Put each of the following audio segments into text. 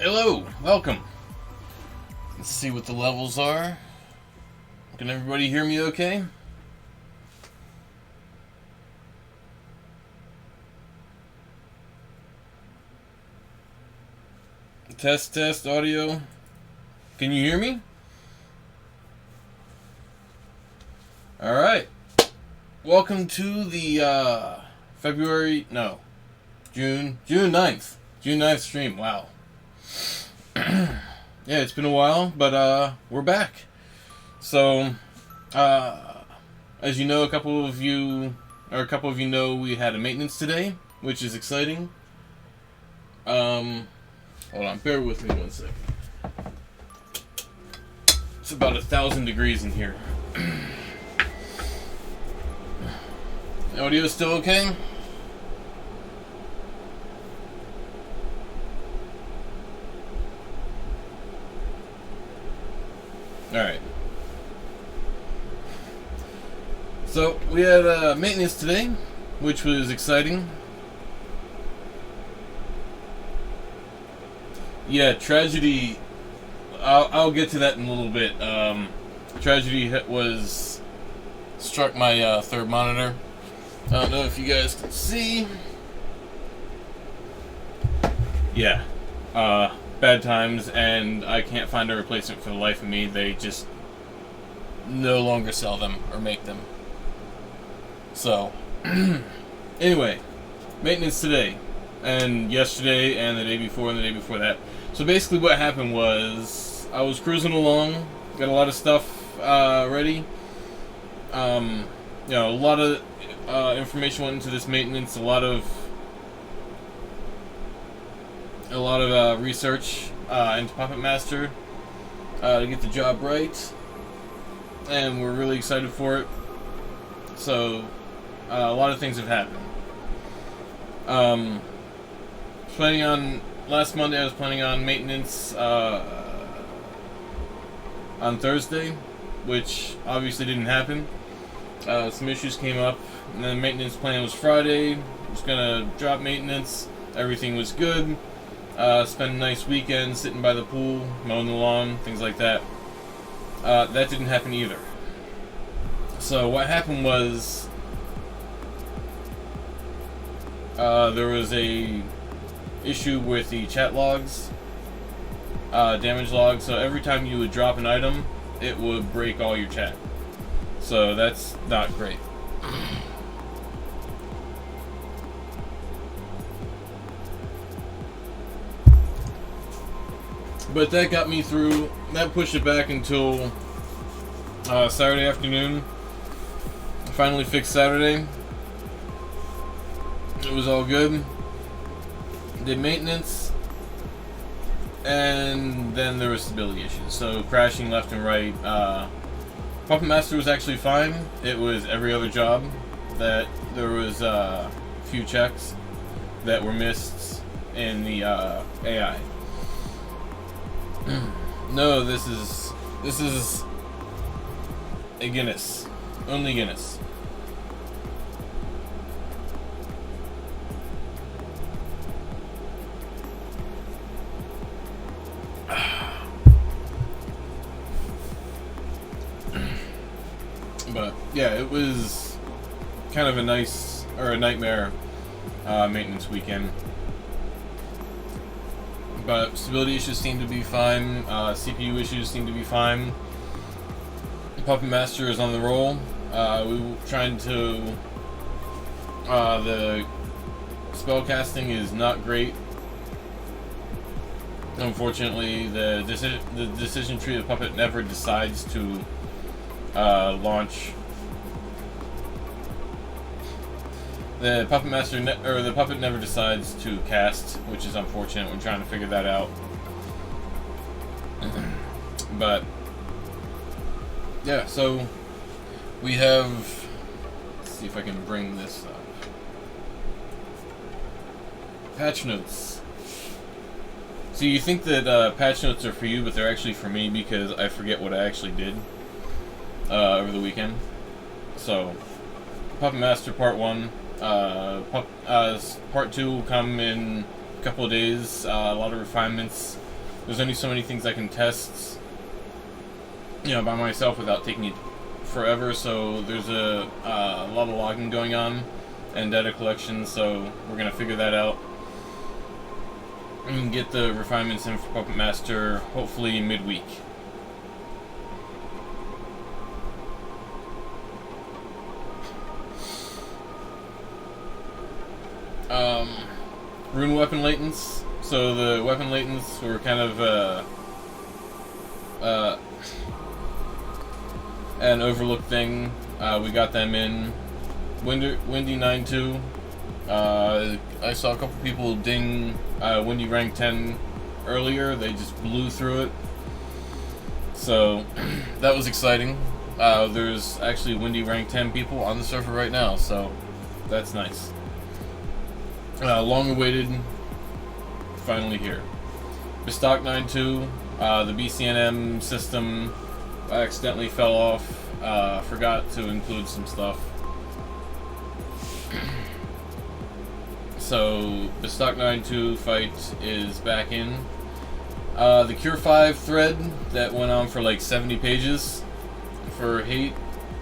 Hello, welcome. Let's see what the levels are. Can everybody hear me okay? Test, audio. Can you hear me? Alright. Welcome to the June 9th. June 9th stream. Wow. Yeah, it's been a while, but we're back. So, as you know, a couple of you know we had a maintenance today, which is exciting. Hold on, bear with me 1 second. It's about 1,000 degrees in here. Audio still okay? Alright. So, we had maintenance today, which was exciting. Yeah, tragedy. I'll get to that in a little bit. Tragedy struck my third monitor. I don't know if you guys can see. Yeah. Bad times, and I can't find a replacement for the life of me. They just no longer sell them or make them. So, anyway, maintenance today, and yesterday, and the day before, and the day before that. So basically what happened was, I was cruising along, got a lot of stuff ready. A lot of information went into this maintenance, a lot of research into Puppet Master to get the job right, and we're really excited for it. So, a lot of things have happened. Last Monday I was planning on maintenance on Thursday, which obviously didn't happen. Some issues came up, and then the maintenance plan was Friday. I was gonna drop maintenance. Everything was good. Spend a nice weekend sitting by the pool, mowing the lawn, things like that. That didn't happen either. So what happened was, there was a issue with the chat logs, damage logs. So every time you would drop an item, it would break all your chat. So that's not great. But that got me through. That pushed it back until Saturday afternoon. I finally fixed Saturday. It was all good. Did maintenance. And then there was stability issues. So crashing left and right. Puppet Master was actually fine. It was every other job that there was a few checks that were missed in the AI. No, this is a Guinness. Only Guinness. But yeah, it was kind of a nightmare maintenance weekend. But stability issues seem to be fine. CPU issues seem to be fine. Puppet Master is on the roll. We were trying to. The spell casting is not great. Unfortunately, the decision tree of the puppet never decides to launch. The Puppet Master the puppet never decides to cast, which is unfortunate. We're trying to figure that out. But yeah, so we have. Let's see if I can bring this up. Patch notes. So you think that patch notes are for you, but they're actually for me because I forget what I actually did over the weekend. So, Puppet Master Part 1. Part 2 will come in a couple of days. A lot of refinements there's only so many things I can test, by myself without taking it forever. So there's a lot of logging going on and data collection. So we're gonna figure that out and get the refinements in for Puppet Master hopefully midweek. Rune weapon latents. So the weapon latents were kind of an overlooked thing. We got them in. Windy 9.2. I saw a couple people ding Windy rank 10 earlier. They just blew through it. So that was exciting. There's actually Windy rank 10 people on the server right now, so that's nice. Long awaited, finally here. Bestock 9.2, the BCNM system accidentally fell off. Forgot to include some stuff. So, Bestock 9.2 fight is back in. The Cure 5 thread that went on for like 70 pages for hate.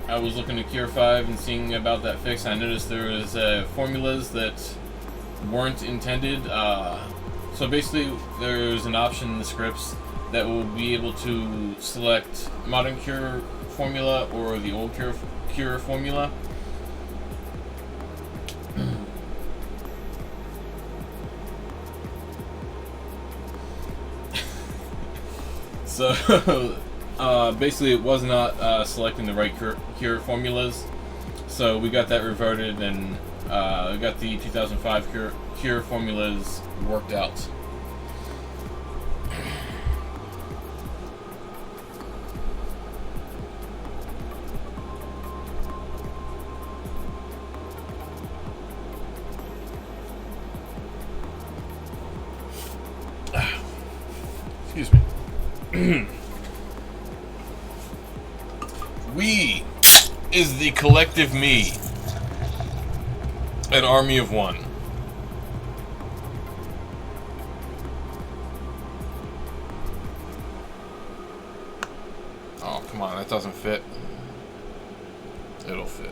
I was looking at Cure 5 and seeing about that fix. I noticed there was formulas that weren't intended. So basically, there's an option in the scripts that will be able to select modern Cure formula or the old Cure formula. So basically, it was not selecting the right Cure formulas. So we got that reverted, and we got the 2005 Cure formulas worked out. Excuse me. We is the collective me. An army of one. Oh, come on, that doesn't fit. It'll fit.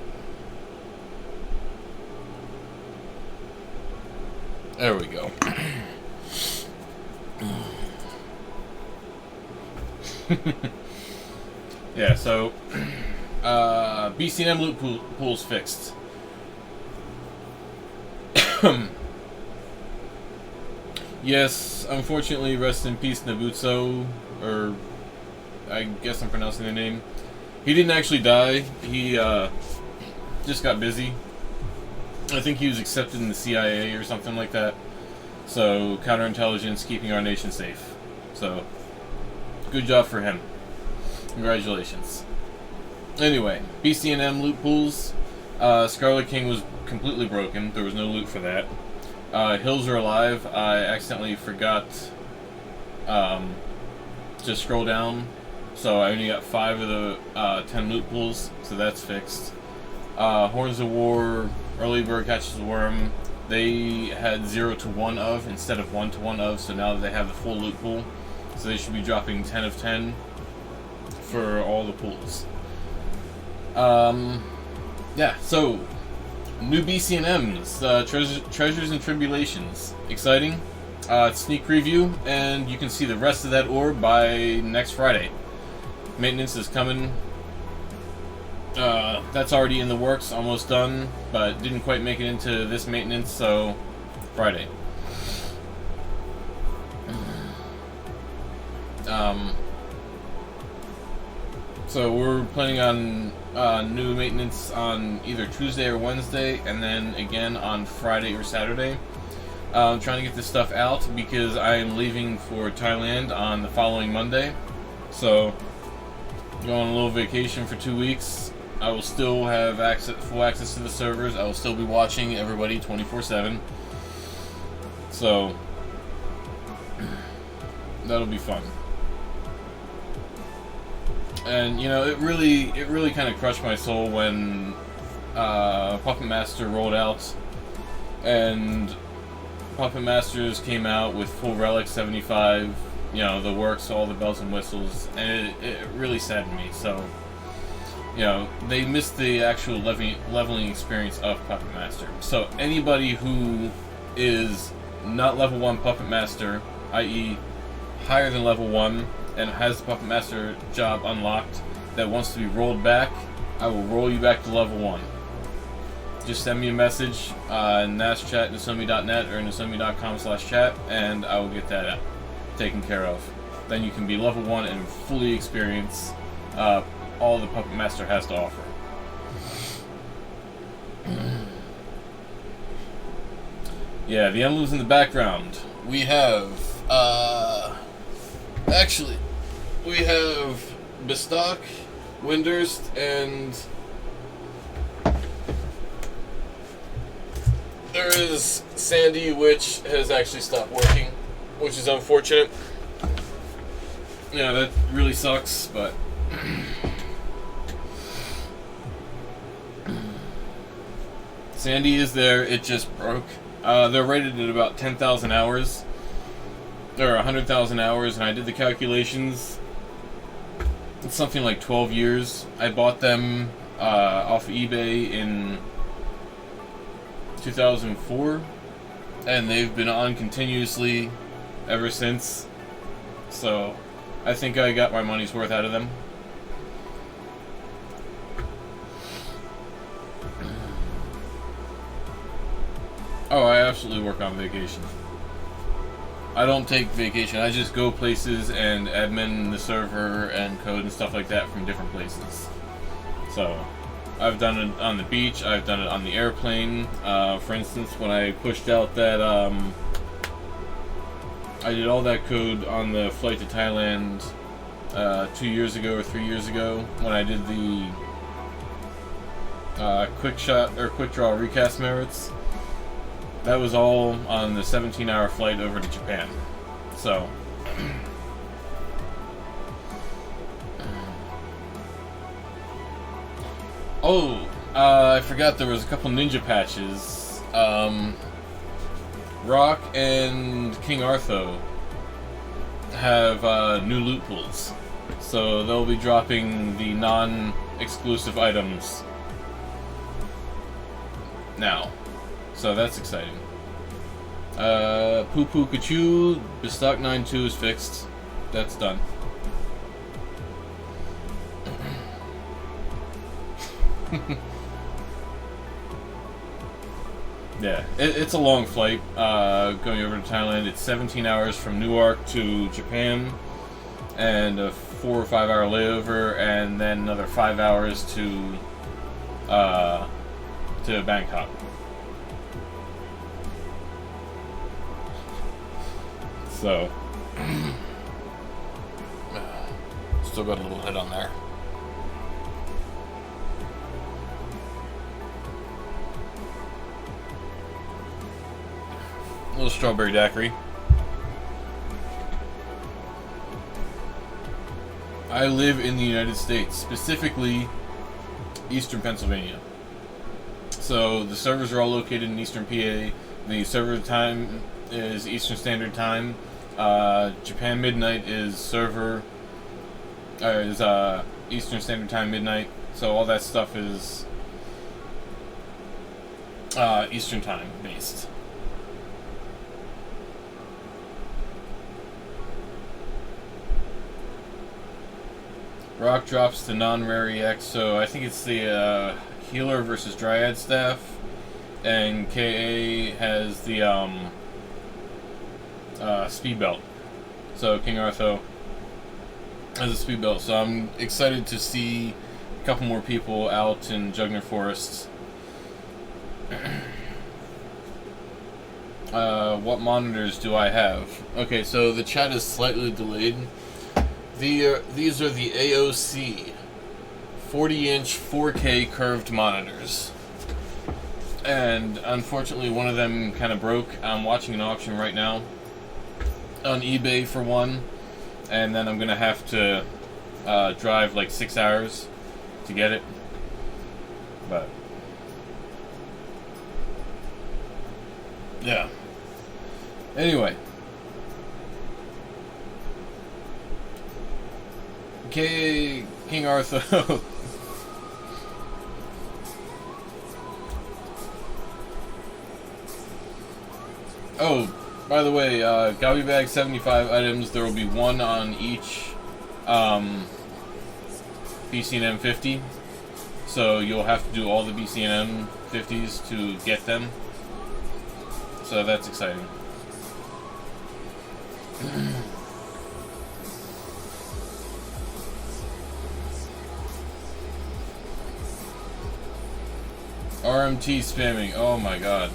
There we go. Yeah, so BCNM loot pool's fixed. Yes, unfortunately, rest in peace Nabutso, or I guess I'm pronouncing the name. He didn't actually die. He just got busy. I think he was accepted in the CIA or something like that. So, counterintelligence, keeping our nation safe. So, good job for him. Congratulations. Anyway, BCNM loot pools. Scarlet King was completely broken. There was no loot for that. Hills are alive. I accidentally forgot to scroll down. So I only got 5 of the 10 loot pools. So that's fixed. Horns of War, Early Bird Catches the Worm. They had 0 to 1 of instead of 1 to 1 of. So now that they have the full loot pool. So they should be dropping 10 of 10 for all the pools. Yeah, so new BCNMs, Treasures and Tribulations. Exciting. Sneak preview, and you can see the rest of that orb by next Friday. Maintenance is coming. That's already in the works, almost done, but didn't quite make it into this maintenance, so Friday. So we're planning on new maintenance on either Tuesday or Wednesday, and then again on Friday or Saturday. I'm trying to get this stuff out because I am leaving for Thailand on the following Monday. So, going on a little vacation for 2 weeks. I will still have full access to the servers. I will still be watching everybody 24/7. So, that'll be fun. And it really kind of crushed my soul when Puppet Master rolled out, and Puppet Masters came out with full Relic 75 the works, all the bells and whistles, and it really saddened me. So, they missed the actual leveling experience of Puppet Master. So anybody who is not level 1 Puppet Master, i.e. higher than level 1, and has the Puppet Master job unlocked, that wants to be rolled back, I will roll you back to level 1. Just send me a message, naschat@nasomi.net or nasomi.com/chat, and I will get that taken care of. Then you can be level 1 and fully experience all the Puppet Master has to offer. Yeah, the emblems in the background. We have, we have Bestock, Windurst, and there is Sandy, which has actually stopped working, which is unfortunate. Yeah, that really sucks, but Sandy is there, it just broke. They're rated at about 10,000 hours, or 100,000 hours, and I did the calculations. It's something like 12 years. I bought them off eBay in 2004, and they've been on continuously ever since. So I think I got my money's worth out of them. Oh, I absolutely work on vacation. I don't take vacation, I just go places and admin the server and code and stuff like that from different places. So, I've done it on the beach, I've done it on the airplane. For instance, when I pushed out that, I did all that code on the flight to Thailand 2 years ago or 3 years ago, when I did the quick draw recast merits. That was all on the 17-hour flight over to Japan. So, I forgot there was a couple ninja patches. Rock and King Artho have new loot pools, so they'll be dropping the non-exclusive items now. So that's exciting. Poo Poo Kachu, Bestock 9.2 is fixed. That's done. Yeah, it's a long flight going over to Thailand. It's 17 hours from Newark to Japan, and a 4 or 5 hour layover, and then another 5 hours to Bangkok. So, still got a little hit on there. A little strawberry daiquiri. I live in the United States, specifically Eastern Pennsylvania. So the servers are all located in Eastern PA. The server time is Eastern Standard Time. Japan Midnight is Eastern Standard Time midnight. So all that stuff is Eastern Time based. Rock drops the non-rare EX, so I think it's the healer versus Dryad staff, and KA has the speed belt. So King Artho has a speed belt, so I'm excited to see a couple more people out in Jugner Forest. What monitors do I have? Okay, so the chat is slightly delayed. These are the AOC 40-inch 4K curved monitors. And unfortunately one of them kind of broke. I'm watching an auction right now on eBay for one, and then I'm going to have to drive like 6 hours to get it. But yeah. Anyway. King Arthur. Oh, by the way, Gobby Bag 75 items. There will be one on each BCNM 50. So you'll have to do all the BCNM 50s to get them. So that's exciting. RMT spamming. Oh my god.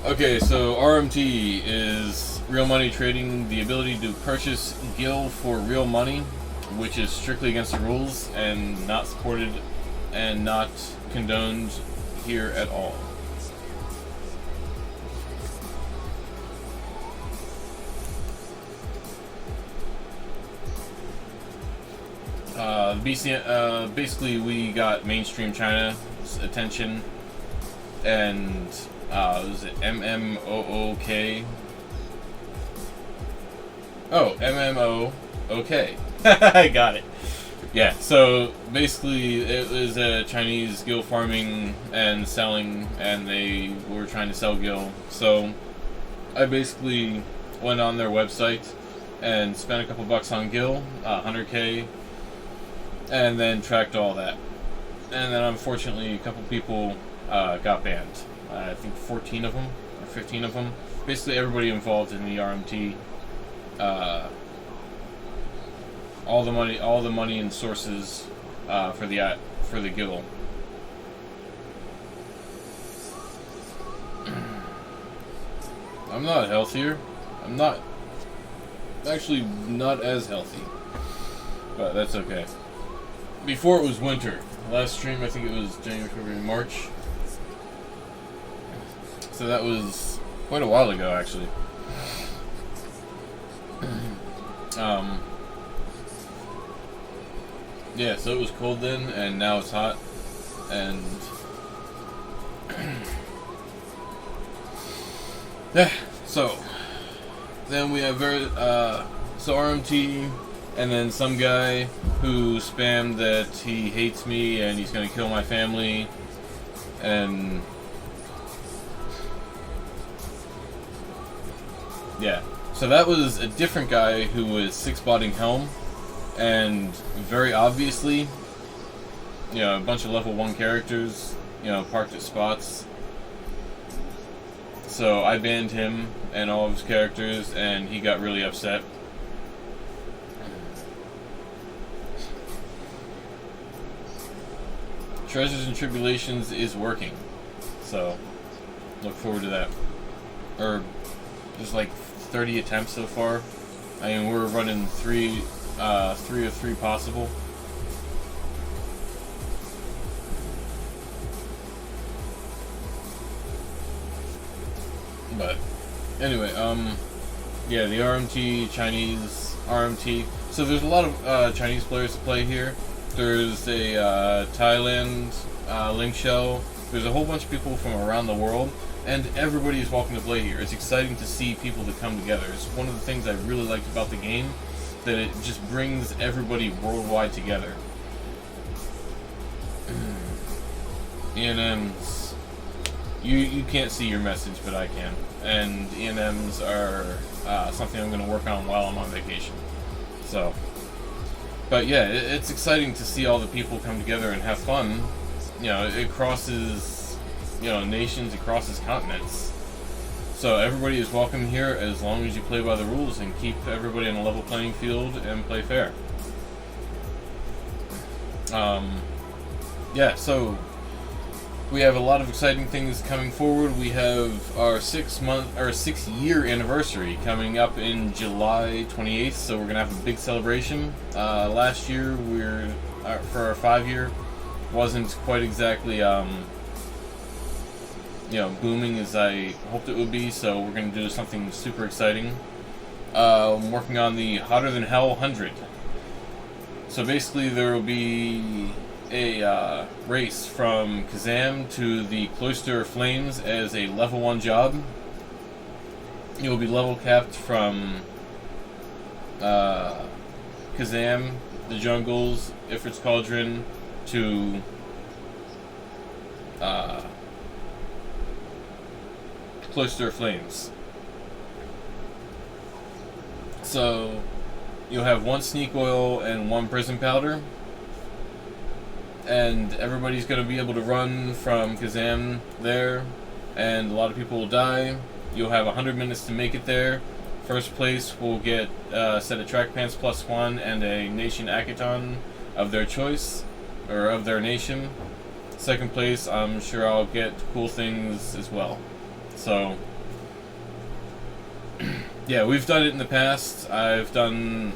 Okay, so RMT is real money trading, the ability to purchase gil for real money, which is strictly against the rules and not supported and not condoned here at all. Basically we got mainstream China's attention, and was it MMOOK? Oh, MMOOK. I got it. Yeah, so basically it was a Chinese gil farming and selling, and they were trying to sell gil. So I basically went on their website and spent a couple bucks on gil, 100k, and then tracked all that. And then unfortunately a couple people got banned. I think 14 of them, or 15 of them. Basically everybody involved in the RMT, all the money and sources for the gil. I'm not healthier. I'm actually not as healthy, but that's okay. Before it was winter. Last stream, I think it was January, February, March. So that was quite a while ago, actually. Yeah, so it was cold then, and now it's hot, and yeah. So then we have RMT, and then some guy who spammed that he hates me and he's gonna kill my family, and yeah. So that was a different guy who was 6-botting Helm, and very obviously, a bunch of level 1 characters, parked at spots. So I banned him and all of his characters, and he got really upset. Treasures and Tribulations is working, so look forward to that. Or there's like 30 attempts so far. I mean, we're running three of three possible. But anyway, yeah, the RMT, Chinese RMT. So there's a lot of Chinese players to play here. There's a Thailand link shell. There's a whole bunch of people from around the world, and everybody is welcome to play here. It's exciting to see people that come together. It's one of the things I really liked about the game, that it just brings everybody worldwide together. ENMs, you can't see your message, but I can. And ENMs are something I'm going to work on while I'm on vacation. So, but yeah, it's exciting to see all the people come together and have fun. It crosses, nations, it crosses continents. So everybody is welcome here as long as you play by the rules and keep everybody on a level playing field and play fair. Yeah, so we have a lot of exciting things coming forward. We have our 6-year anniversary coming up in July 28th, so we're gonna have a big celebration. Last year, for our 5-year, wasn't quite exactly booming as I hoped it would be, so we're gonna do something super exciting. I'm working on the Hotter Than Hell 100. So basically, there will be a race from Kazam to the Cloister of Flames as a level 1 job. You'll be level capped from Kazam the jungles, Ifrit's Cauldron, to Cloister of Flames. So you'll have one sneak oil and one prison powder, and everybody's going to be able to run from Kazam there, and a lot of people will die. You'll have 100 minutes to make it there. First place will get a set of track pants +1 and a nation Akaton of their choice, or of their nation. Second place, I'm sure I'll get cool things as well. So, yeah, we've done it in the past. I've done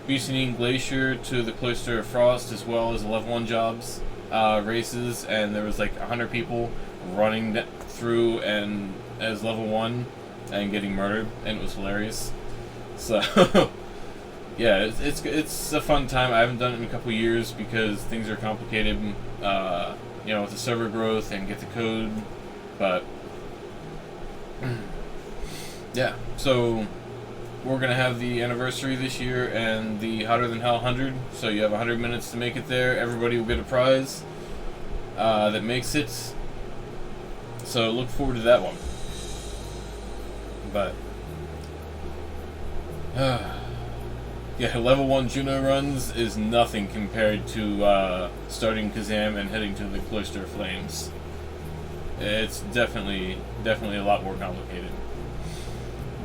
Bucynine Glacier to the Cloister of Frost, as well as level 1 jobs, races, and there was like 100 people running through and as level 1 and getting murdered, and it was hilarious. So yeah, it's a fun time. I haven't done it in a couple years because things are complicated, you know, with the server growth and get the code, but yeah. So we're gonna have the anniversary this year and the Hotter Than Hell 100. So you have 100 minutes to make it there. Everybody will get a prize that makes it. So look forward to that one. But yeah, level 1 Juno runs is nothing compared to starting Kazam and heading to the Cloister of Flames. It's definitely a lot more complicated.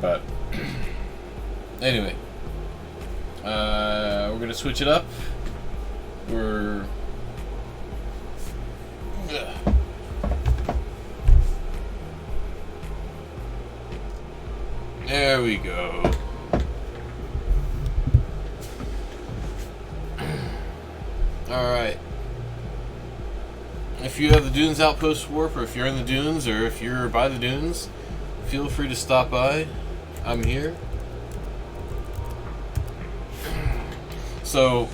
But anyway, we're gonna switch it up. There we go. Alright. If you have the Dunes Outpost Warp, or if you're in the Dunes, or if you're by the Dunes, feel free to stop by. I'm here. So,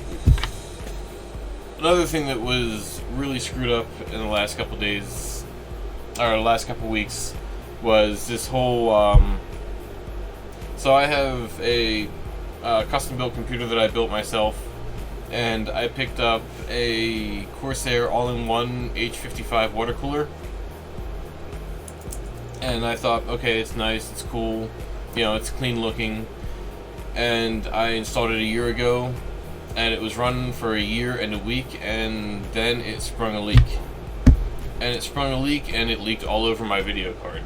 another thing that was really screwed up in the last couple days, or last couple weeks, was this whole, so I have a custom-built computer that I built myself, and I picked up a Corsair all-in-one H55 water cooler, and I thought, okay, it's nice, it's cool, you know, it's clean looking, and I installed it a year ago, and it was running for a year and a week, and then it sprung a leak. And it leaked all over my video card.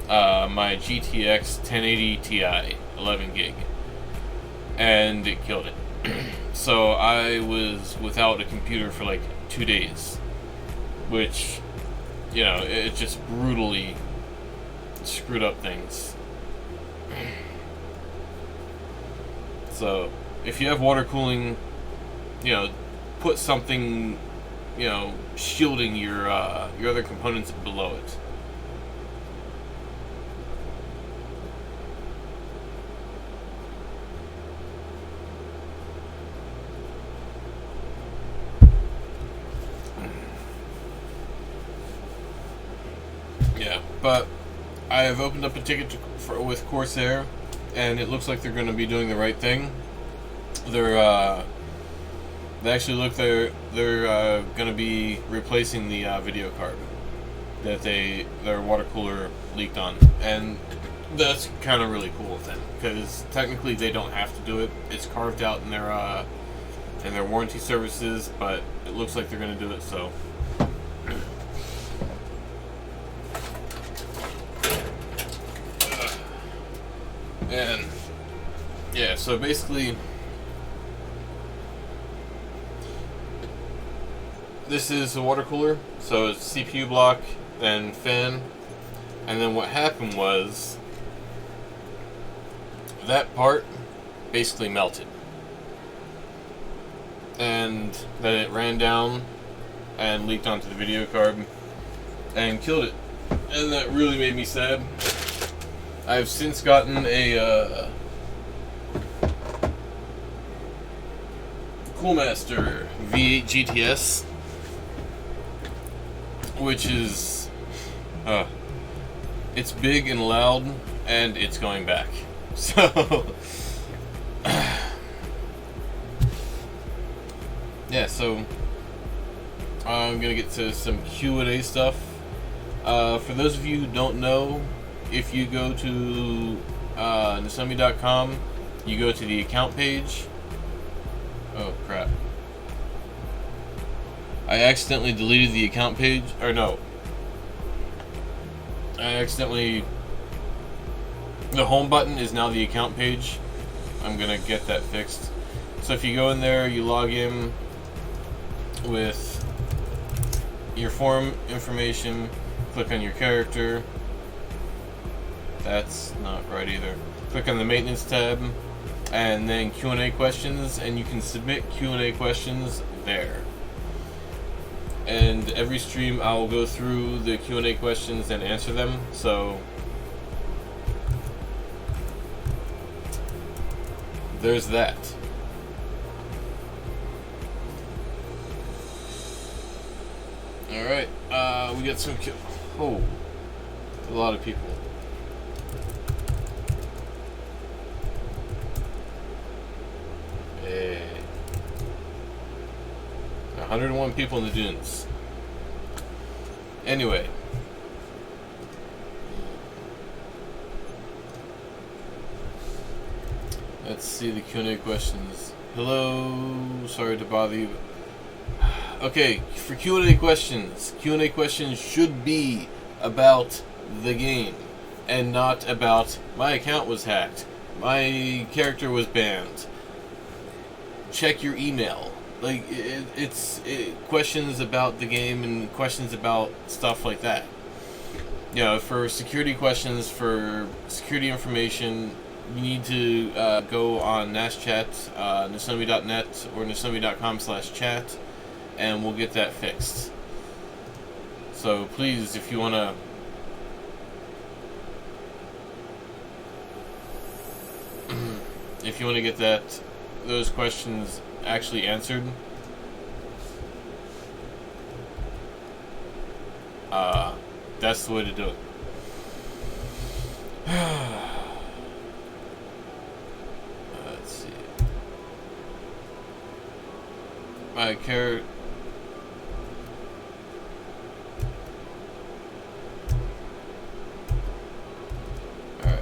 My GTX 1080 Ti, 11 gig. And it killed it. So I was without a computer for like 2 days. Which, you know, it just brutally screwed up things. So, if you have water cooling, you know, put something, you know, shielding your other components below it. Yeah, but I have opened up a ticket with Corsair, and it looks like they're going to be doing the right thing. They're going to be replacing the video card that their water cooler leaked on, and that's kind of really cool of them, because technically they don't have to do it. It's carved out in their warranty services, but it looks like they're going to do it. So. And yeah, so basically this is a water cooler, so it's CPU block, then fan, and then what happened was that part basically melted, and then it ran down and leaked onto the video card and killed it, and that really made me sad. I've since gotten a Coolmaster V8 GTS, which is it's big and loud, and it's going back. So yeah, so I'm gonna get to some Q&A stuff. For those of you who don't know, if you go to Nosomi.com, you go to the account page. Oh crap. I accidentally deleted the account page, or no. The home button is now the account page. I'm gonna get that fixed. So if you go in there, you log in with your forum information, click on your character. That's not right either. Click on the maintenance tab, and then Q&A questions, and you can submit Q&A questions there. And every stream I'll go through the Q&A questions and answer them, so there's that. Alright, we got some a lot of people. Hey. 101 people in the dunes. Anyway. Let's see the Q&A questions. Hello, sorry to bother you. Okay, for Q&A questions should be about the game and not about my account was hacked, my character was banned. Check your email. Like, it's questions about the game and questions about stuff like that. You know, for security questions, for security information, you need to go on NASChat, Nosomi.net or Nosomi.com/chat, and we'll get that fixed. So please, if you want to get those questions actually answered, that's the way to do it. Let's see. My character. Alright.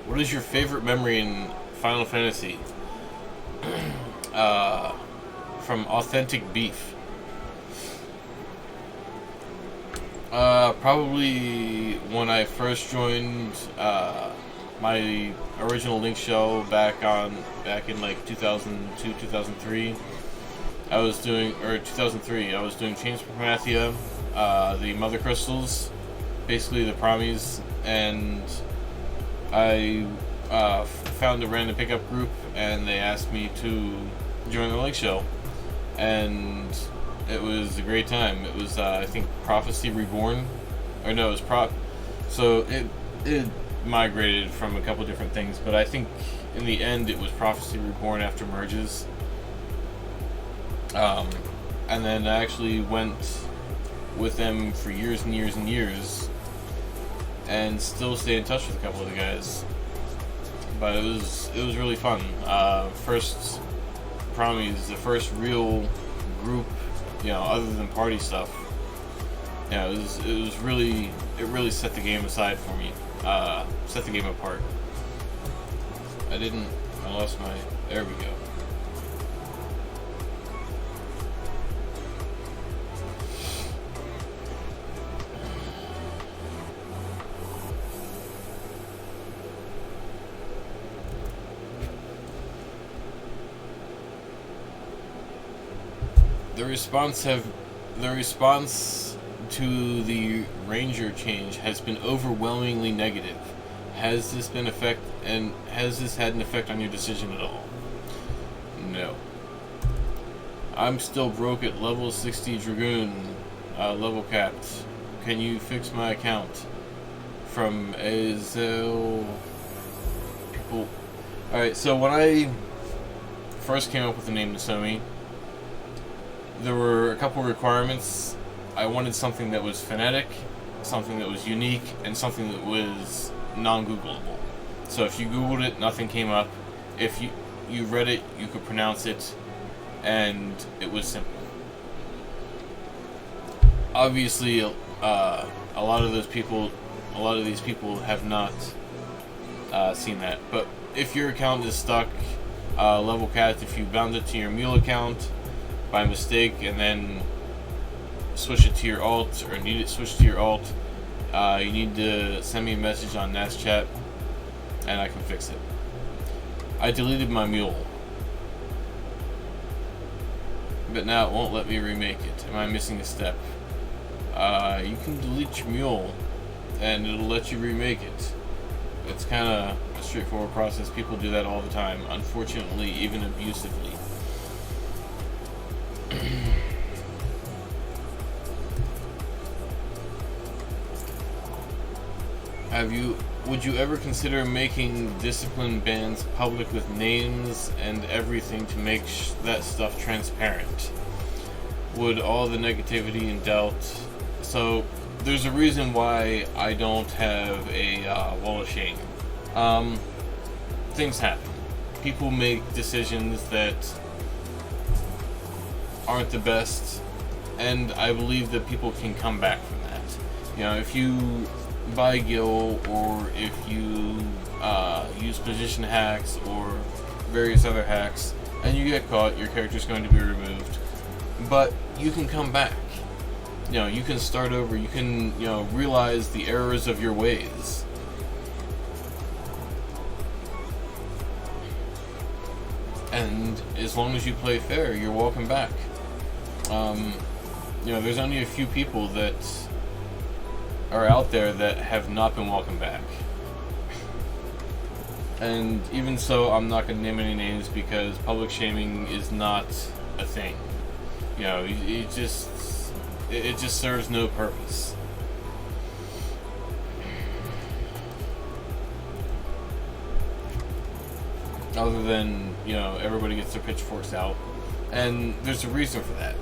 What is your favorite memory in Final Fantasy? From Authentic Beef. Probably when I first joined my original Link show back in like 2002, 2003. 2003. I was doing Chains for Promathia, the Mother Crystals, basically the Promies, and I found a random pickup group, and they asked me to join the Link show, and it was a great time. It was I think Prophecy Reborn, or no, it was So it migrated from a couple different things, but I think in the end it was Prophecy Reborn after merges. And then I actually went with them for years and years and years, and still stay in touch with a couple of the guys. But it was really fun. First Promies, the first real group, you know, other than party stuff. Yeah, it really set the game aside for me. Set the game apart. I lost my, there we go. The response to the Ranger change has been overwhelmingly negative. Has this had an effect on your decision at all? No. I'm still broke at level 60 Dragoon, level capped. Can you fix my account? From Azel people. Alright, so when I first came up with the name Nosomi, there were a couple requirements I wanted something that was phonetic, something that was unique, and something that was non-Googleable. So if you Googled it, nothing came up. If you read it, you could pronounce it, and it was simple. Obviously, a lot of these people have not seen that. But if your account is stuck, level cat, if you bound it to your mule account by mistake and then switch it to your alt, or need it switched to your alt, you need to send me a message on NASChat, and I can fix it. I deleted my mule, but now it won't let me remake it. Am I missing a step? You can delete your mule, and it'll let you remake it. It's kind of a straightforward process. People do that all the time, unfortunately, even abusively. Would you ever consider making discipline bans public with names and everything to make that stuff transparent? Would all the negativity and doubt... So, there's a reason why I don't have a wall of shame. Things happen. People make decisions that aren't the best, and I believe that people can come back from that. You know, if you buy Gil, or if you use position hacks or various other hacks, and you get caught, your character's going to be removed. But you can come back. You know, you can start over. You can, realize the errors of your ways. And as long as you play fair, you're welcome back. There's only a few people that are out there that have not been welcome back. And even so, I'm not going to name any names because public shaming is not a thing. It just serves no purpose. Other than, everybody gets their pitchforks out. And there's a reason for that.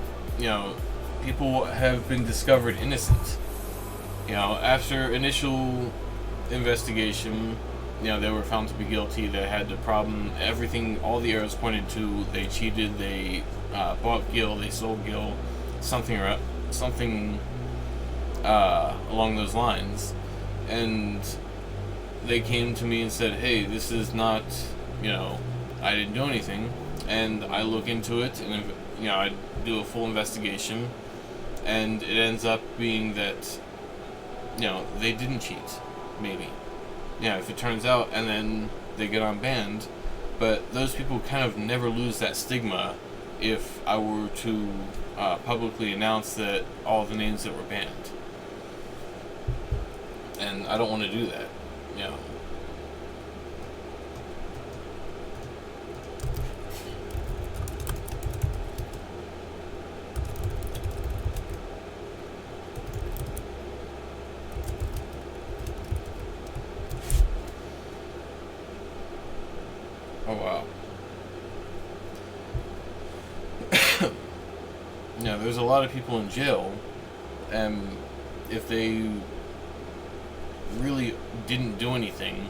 People have been discovered innocent. After initial investigation, they were found to be guilty. They had the problem, everything, all the arrows pointed to, they cheated, they bought Gil, they sold Gil, something along those lines. And they came to me and said, hey, this is not, I didn't do anything. And I look into it, and, I do a full investigation, and it ends up being that, they didn't cheat, maybe. If it turns out, and then they get unbanned, but those people kind of never lose that stigma if I were to publicly announce that all the names that were banned. And I don't want to do that, Oh, wow. There's a lot of people in jail, and if they really didn't do anything,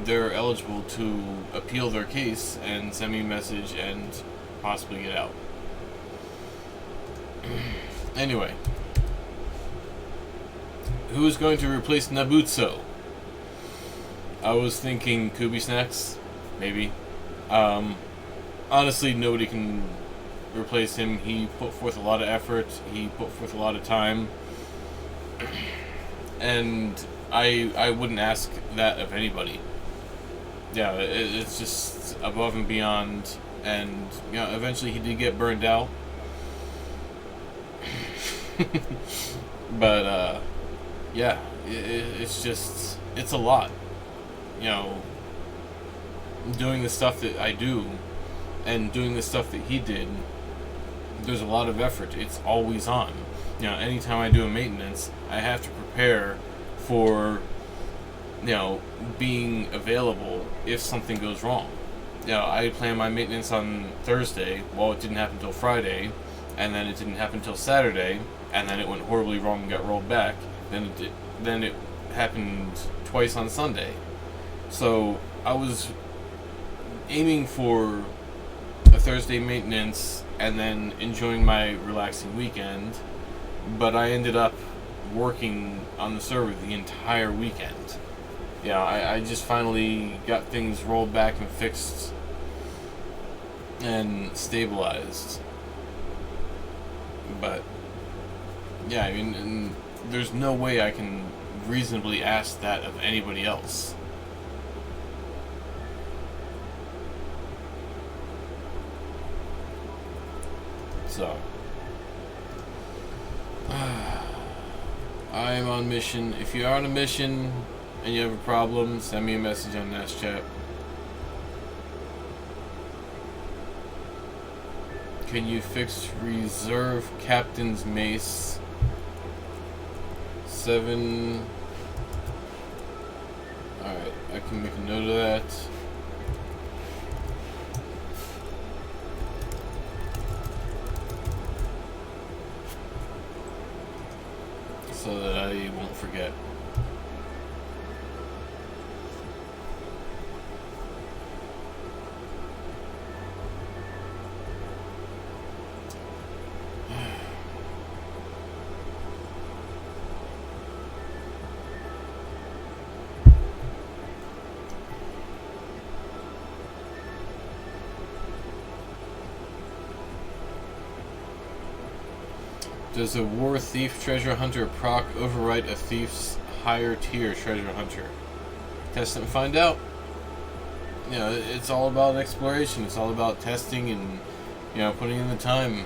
they're eligible to appeal their case and send me a message and possibly get out. Anyway. Who is going to replace Nabutso? I was thinking Kubi Snacks, maybe. Honestly, nobody can replace him. He put forth a lot of effort. He put forth a lot of time. And I wouldn't ask that of anybody. It's just above and beyond. And, eventually he did get burned out. But, it's a lot. Doing the stuff that I do and doing the stuff that he did, there's a lot of effort. It's always on. Anytime I do a maintenance, I have to prepare for, being available if something goes wrong. I planned my maintenance on Thursday. Well, it didn't happen until Friday. and then it didn't happen until Saturday, and then it went horribly wrong and got rolled back. Then it happened twice on Sunday. So I was aiming for a Thursday maintenance and then enjoying my relaxing weekend, but I ended up working on the server the entire weekend. Yeah, I just finally got things rolled back and fixed and stabilized. But yeah, I mean, and there's no way I can reasonably ask that of anybody else. So I am on mission. If you're on a mission and you have a problem, send me a message on NASChat. Can you fix reserve captain's mace? 7. Alright, I can make a note of that. So that I won't forget. Does a war thief treasure hunter proc overwrite a thief's higher tier treasure hunter? Test and find out. You know, it's all about exploration. It's all about testing and, you know, putting in the time.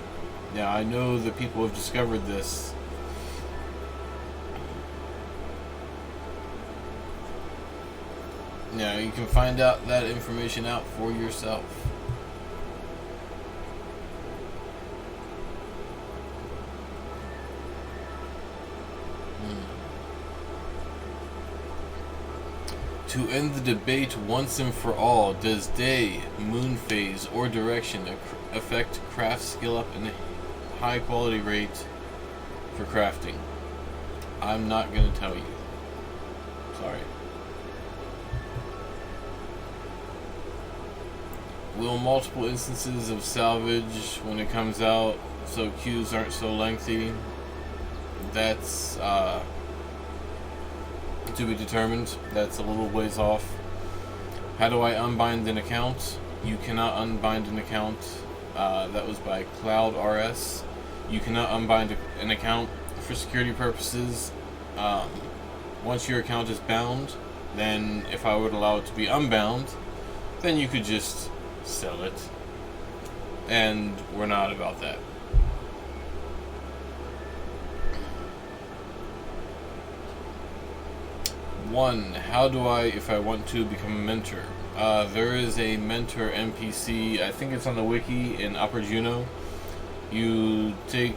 Yeah, I know that people have discovered this. Yeah, you can find out that information out for yourself. To end the debate once and for all, does day, moon phase, or direction affect craft skill up and high quality rate for crafting? I'm not going to tell you. Sorry. Will multiple instances of salvage when it comes out so queues aren't so lengthy? That's to be determined. That's a little ways off. How do I unbind an account? You cannot unbind an account. That was by Cloud RS. You cannot unbind an account for security purposes. Once your account is bound, then if I would allow it to be unbound, then you could just sell it. And we're not about that. One, how do I, if I want to, become a mentor? There is a mentor NPC, I think it's on the wiki in Upper Juno. You take,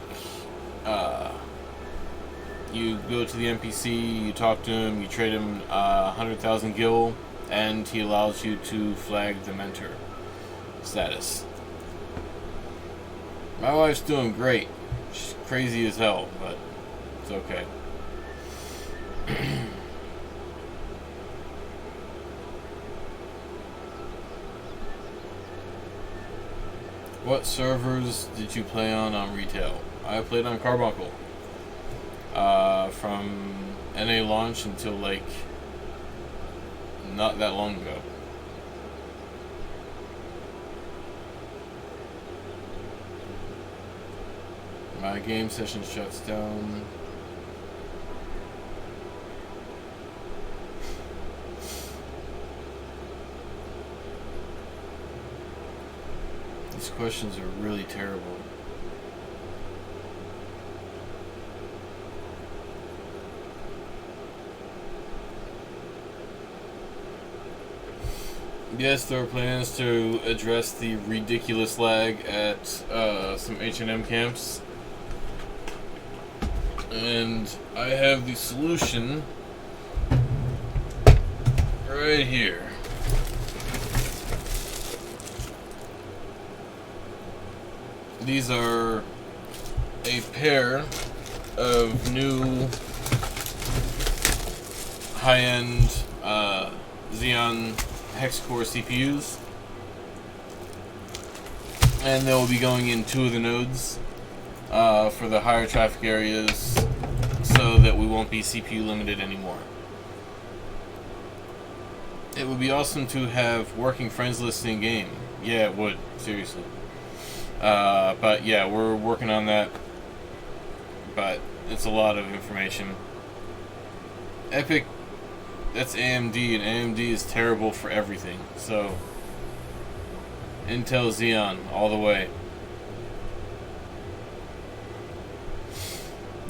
you go to the NPC, you talk to him, you trade him 100,000 gil, and he allows you to flag the mentor status. My wife's doing great. She's crazy as hell, but it's okay. What servers did you play on retail? I played on Carbuncle. From NA launch until like not that long ago. My game session shuts down. These questions are really terrible. Yes, there are plans to address the ridiculous lag at some H&M camps. And I have the solution right here. These are a pair of new high-end Xeon hex-core CPUs, and they'll be going in 2 of the nodes for the higher traffic areas, so that we won't be CPU limited anymore. It would be awesome to have working friends list in game. Yeah, it would, seriously. But yeah, we're working on that. But it's a lot of information. Epic, that's AMD, and AMD is terrible for everything. So, Intel Xeon, all the way.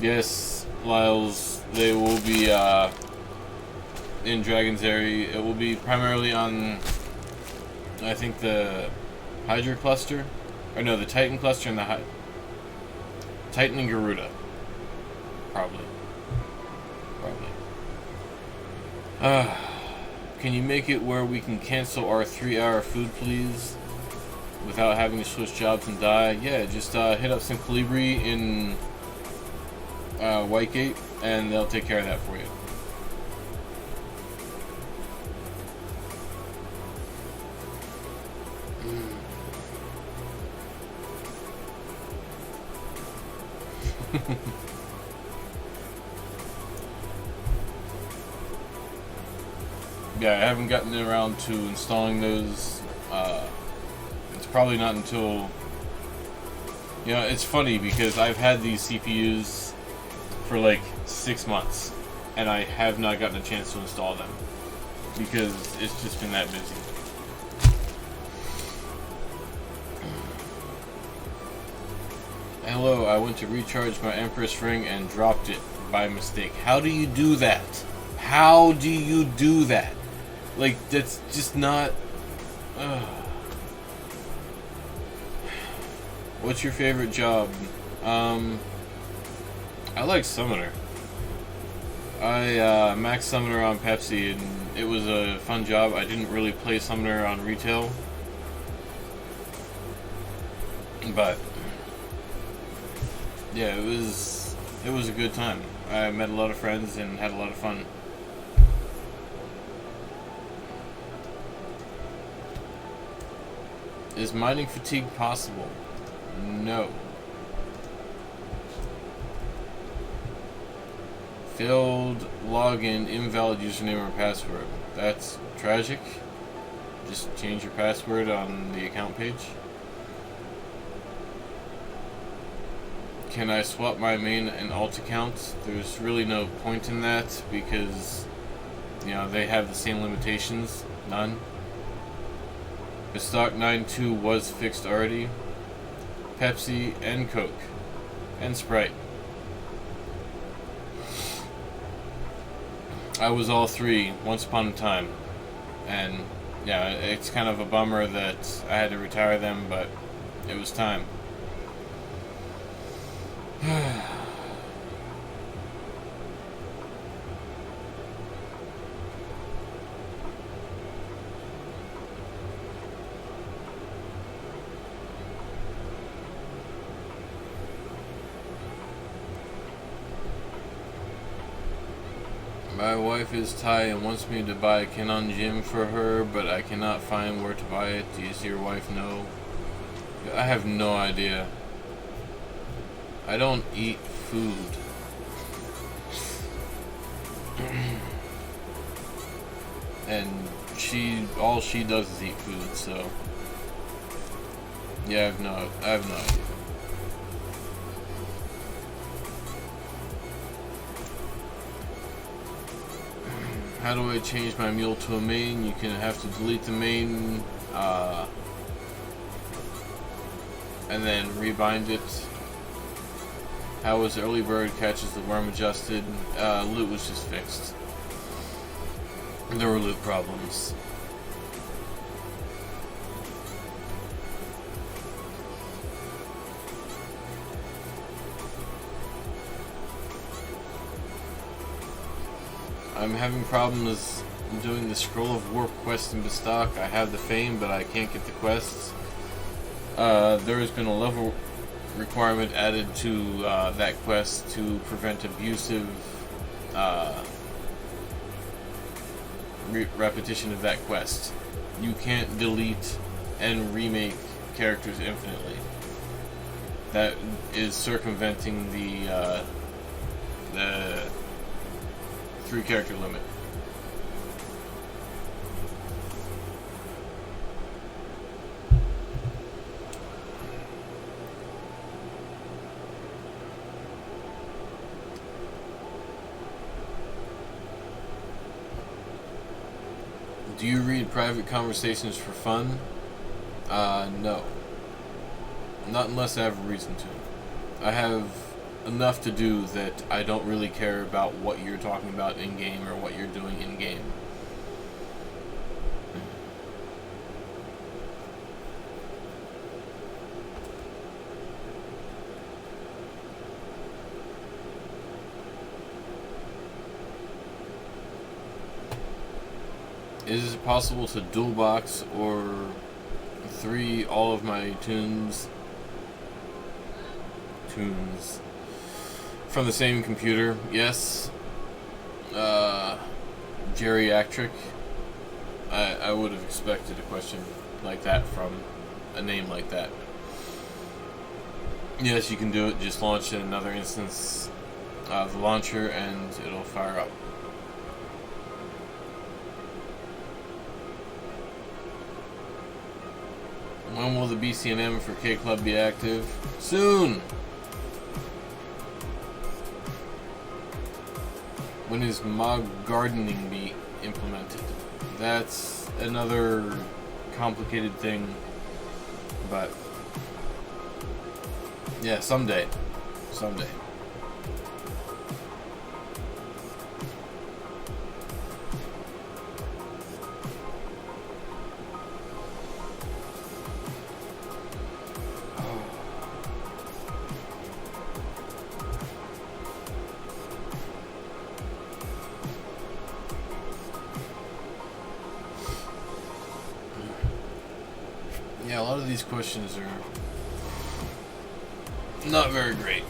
Yes, Lyles, they will be in Dragon's area. It will be primarily on, I think, the Hydra cluster. Or no, the Titan cluster and the Titan and Garuda. Probably. Can you make it where we can cancel our 3-hour food, please? Without having to switch jobs and die? Yeah, just hit up some Calibri in Whitegate, and they'll take care of that for you. Yeah, I haven't gotten around to installing those. It's probably not until... You know, it's funny because I've had these CPUs for like 6 months, and I have not gotten a chance to install them because it's just been that busy. Hello, I went to recharge my Empress ring and dropped it by mistake. How do you do that? How do you do that? Like, that's just not... What's your favorite job? I like Summoner. I maxed Summoner on Pepsi, and it was a fun job. I didn't really play Summoner on retail, but yeah, it was a good time. I met a lot of friends and had a lot of fun. Is mining fatigue possible? No. Failed login, invalid username or password. That's tragic. Just change your password on the account page. Can I swap my main and alt accounts? There's really no point in that because, you know, they have the same limitations. None. The stock 9.2 was fixed already. Pepsi and Coke and Sprite. I was all 3 once upon a time, and yeah, it's kind of a bummer that I had to retire them, but it was time. My wife is Thai and wants me to buy a Canon Gym for her, but I cannot find where to buy it. Does your wife know? I have no idea. I don't eat food. And all she does is eat food, so yeah, I have no idea. How do I change my mule to a main? You can have to delete the main, and then rebind it. How was early bird catches the worm adjusted? Loot was just fixed. There were loot problems. I'm having problems doing the Scroll of Warp quest in Bestock. I have the fame, but I can't get the quests. There has been a level requirement added to that quest to prevent abusive repetition of that quest. You can't delete and remake characters infinitely. That is circumventing the 3-character limit. Do you read private conversations for fun? No. Not unless I have a reason to. I have enough to do that I don't really care about what you're talking about in-game or what you're doing in-game. Is it possible to dual box or 3 all of my tunes from the same computer? Yes. Geriatric. I would have expected a question like that from a name like that. Yes, you can do it. Just launch in another instance of the launcher and it'll fire up. When will the BCNM for K Club be active? Soon! When is Mog Gardening be implemented? That's another complicated thing, but yeah, someday. Someday. Yeah, a lot of these questions are not very great.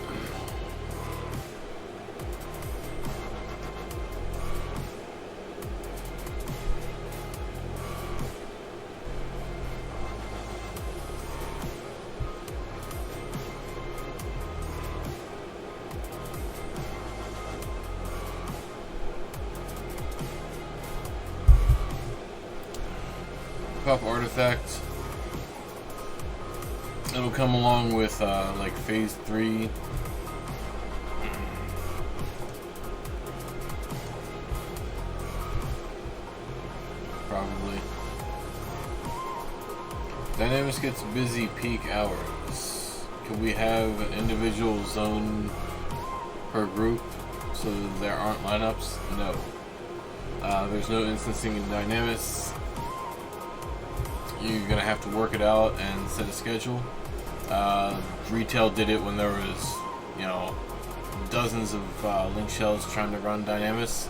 Pop artifact. It'll come along with like phase 3. Probably. Dynamics gets busy peak hours. Can we have an individual zone per group so there aren't lineups? No. There's no instancing in Dynamics. You're gonna have to work it out and set a schedule. Retail did it when there was, dozens of link shells trying to run Dynamis.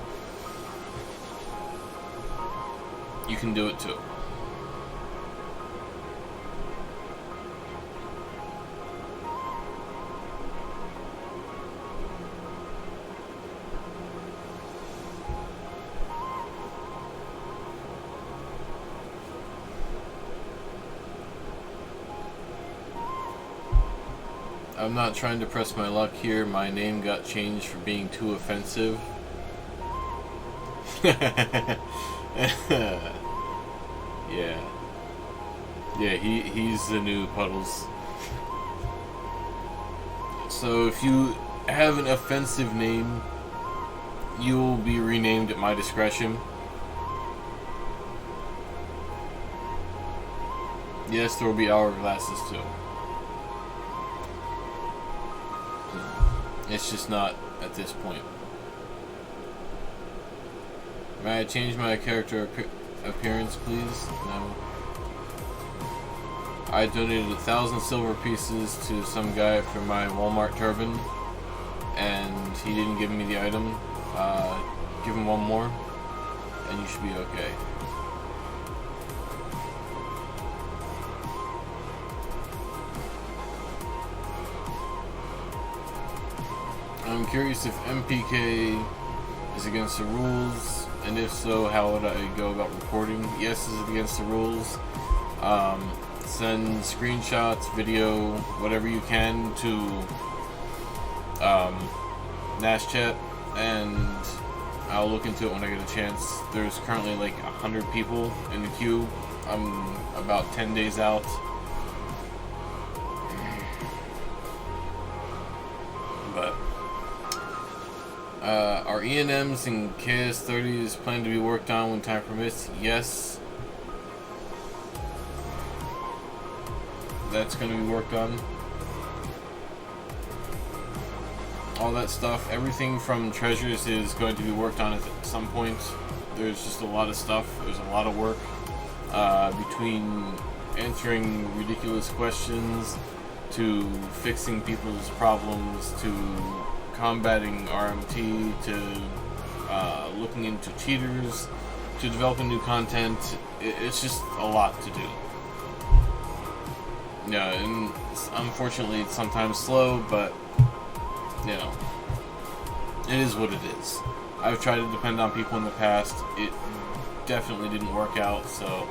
You can do it too. I'm not trying to press my luck here. My name got changed for being too offensive. Yeah. Yeah, he's the new Puddles. So if you have an offensive name, you will be renamed at my discretion. Yes, there will be hourglasses too. It's just not at this point. May I change my character appearance, please? No. I donated 1,000 silver pieces to some guy for my Walmart turban, and he didn't give me the item. Give him one more, and you should be okay. I'm curious if MPK is against the rules, and if so, how would I go about reporting? Yes, is it against the rules? Send screenshots, video, whatever you can to Nash Chat, and I'll look into it when I get a chance. There's currently like 100 people in the queue. I'm about 10 days out. But are E&Ms and KS30s planned to be worked on when time permits? Yes. That's going to be worked on. All that stuff, everything from treasures is going to be worked on at some point. There's just a lot of stuff. There's a lot of work between answering ridiculous questions to fixing people's problems to combating RMT to looking into cheaters to developing new content. It's just a lot to do. Yeah, and unfortunately it's sometimes slow, but you know, it is what it is. I've tried to depend on people in the past. It definitely didn't work out, so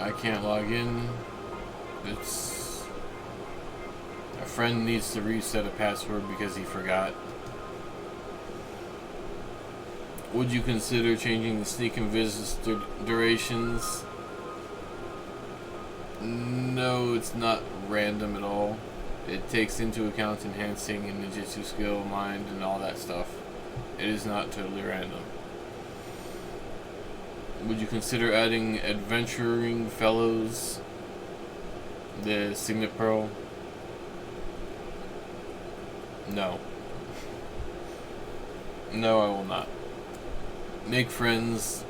I can't log in. It's a friend needs to reset a password because he forgot. Would you consider changing the sneak and visit durations? No, it's not random at all. It takes into account enhancing and ninjutsu skill, mind, and all that stuff. It is not totally random. Would you consider adding adventuring fellows, the Signet Pearl? No. No, I will not. Make friends,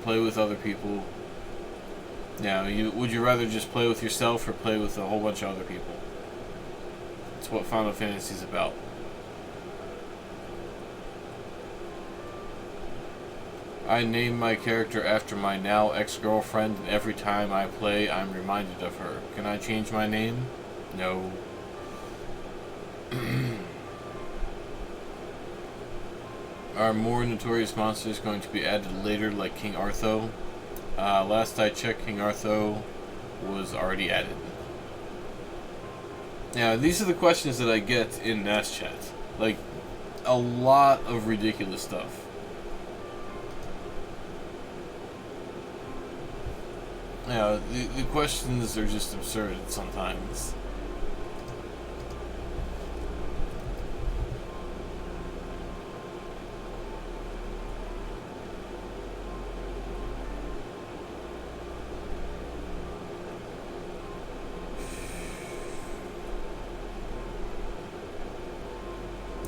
play with other people. Now, would you rather just play with yourself or play with a whole bunch of other people? It's what Final Fantasy is about. I name my character after my now ex-girlfriend, and every time I play, I'm reminded of her. Can I change my name? No. Are more notorious monsters going to be added later, like King Artho? Last I checked, King Artho was already added. Now, these are the questions that I get in Nash Chat. Like, a lot of ridiculous stuff. Yeah, the questions are just absurd sometimes.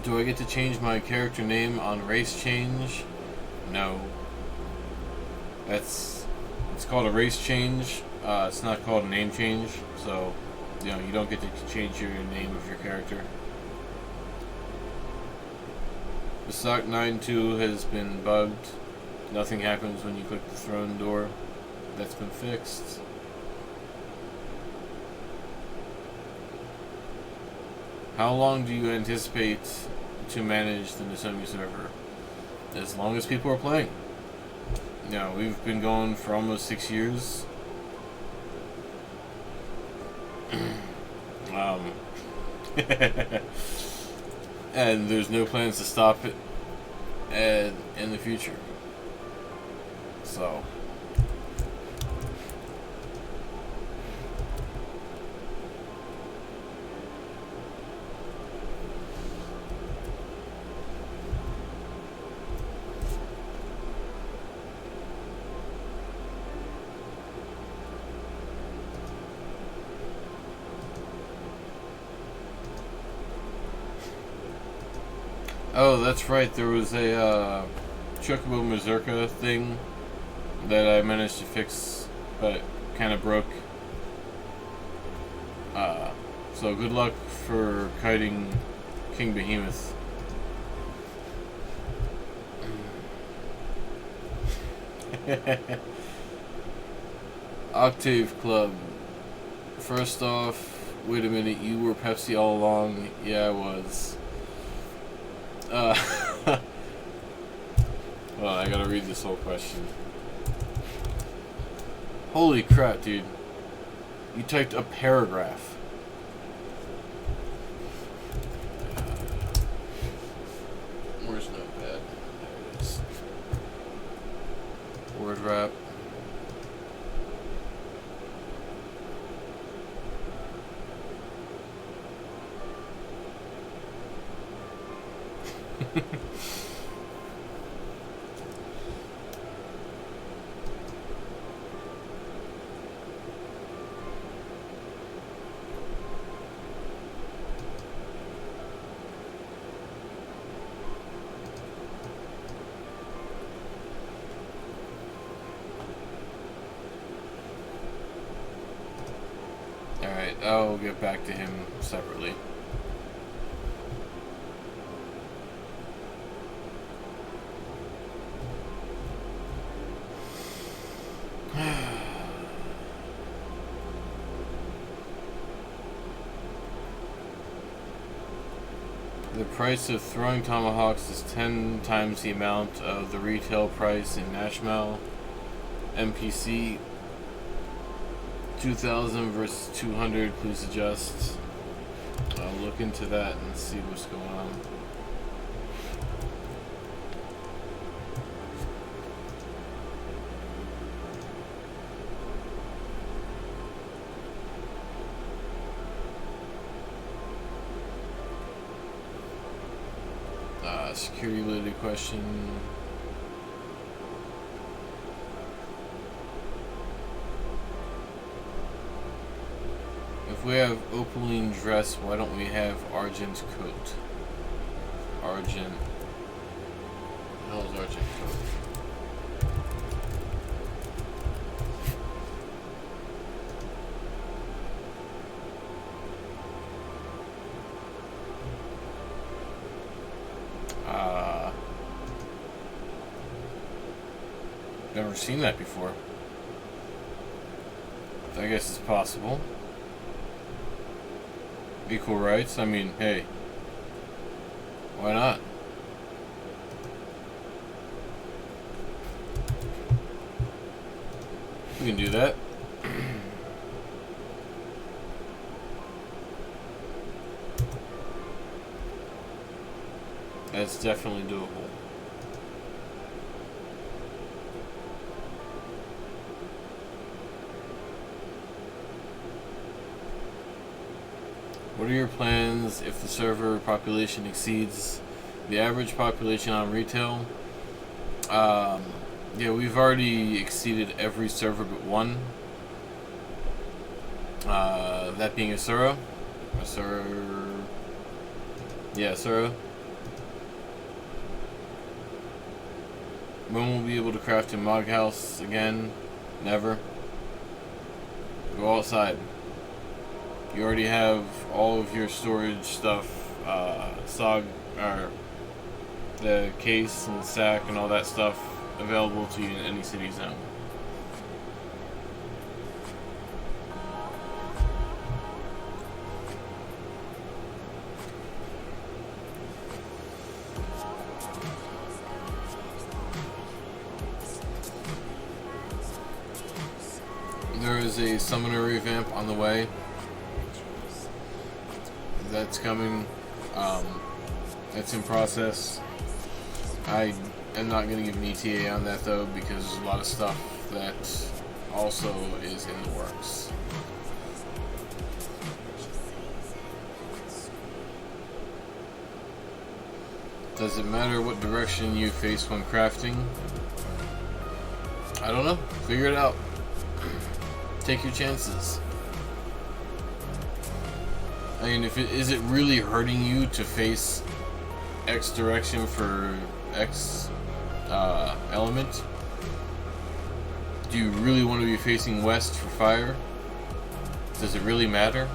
Do I get to change my character name on race change? No. It's called a race change. It's not called a name change. So, you know, you don't get to change your name of your character. The SOC 9.2 has been bugged. Nothing happens when you click the throne door. That's been fixed. How long do you anticipate to manage the Nozomi server? As long as people are playing. You know, we've been going for almost 6 years. And there's no plans to stop it in the future. So oh, that's right, there was a Chocobo Mazurka thing that I managed to fix but kind of broke. So good luck for kiting King Behemoth. Octave Club. First off, wait a minute, you were Pepsi all along. Yeah, I was. Well, I gotta read this whole question. Holy crap, dude. You typed a paragraph. Where's Notepad? There it is. Word wrap. Alright, I'll get back to him separately. The price of throwing tomahawks is 10 times the amount of the retail price in Nashville. MPC 2,000 versus 200, please adjust. I'll look into that and see what's going on. Security related question. If we have opaline dress, why don't we have argent coat? Argent. What the hell is argent coat? Never seen that before. I guess it's possible. Equal rights? I mean, hey. Why not? We can do that. That's definitely doable. What are your plans if the server population exceeds the average population on retail? Yeah, we've already exceeded every server but one. That being Asura. Yeah, Asura. When will we be able to craft a Mog House again? Never. Go outside. You already have all of your storage stuff, the case and the sack and all that stuff available to you in any city zone. There is a summoner revamp on the way. That's coming. It's in process. I am not going to give an ETA on that though, because there's a lot of stuff that also is in the works. Does it matter what direction you face when crafting? I don't know. Figure it out. Take your chances. I mean, is it really hurting you to face X direction for X element? Do you really want to be facing west for fire? Does it really matter?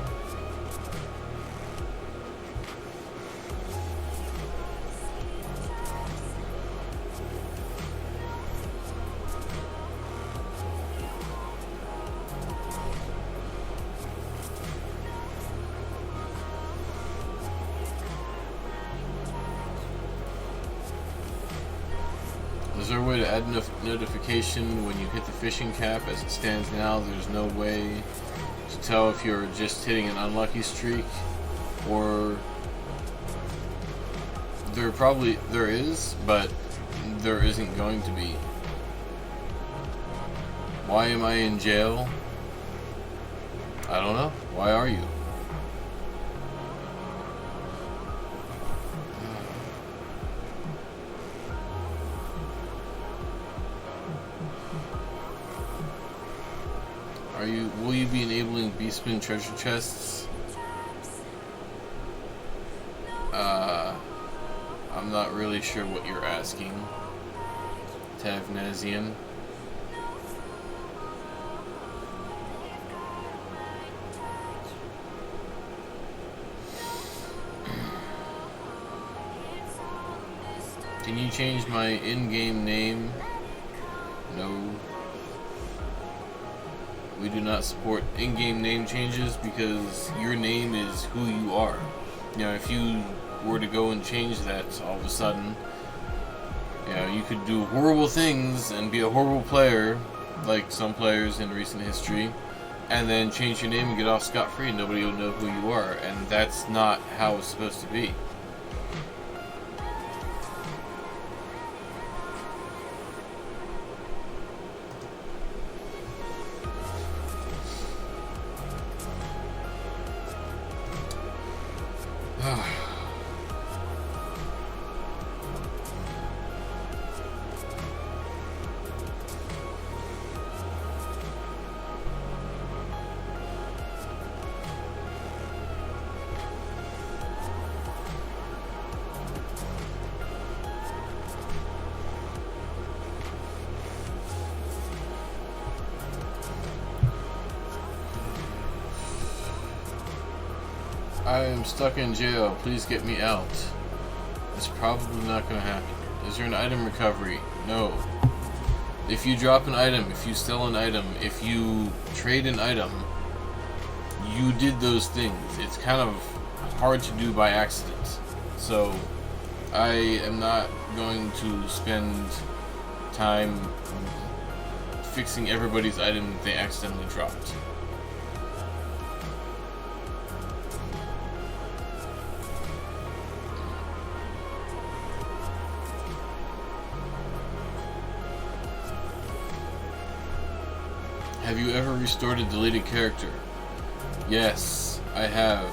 Is there a way to add notification when you hit the fishing cap? As it stands now, there's no way to tell if you're just hitting an unlucky streak, or there is, but there isn't going to be. Why am I in jail? I don't know. Why are you? Will you be enabling Beastman treasure chests? I'm not really sure what you're asking, Tavnazian. Can you change my in-game name? No. We do not support in-game name changes because your name is who you are. You know, if you were to go and change that all of a sudden, you know, you could do horrible things and be a horrible player, like some players in recent history, and then change your name and get off scot-free and nobody will know who you are, and that's not how it's supposed to be. I am stuck in jail. Please get me out. It's probably not going to happen. Is there an item recovery? No. If you drop an item, if you sell an item, if you trade an item, you did those things. It's kind of hard to do by accident. So, I am not going to spend time fixing everybody's item that they accidentally dropped. Have you ever restored a deleted character? Yes, I have.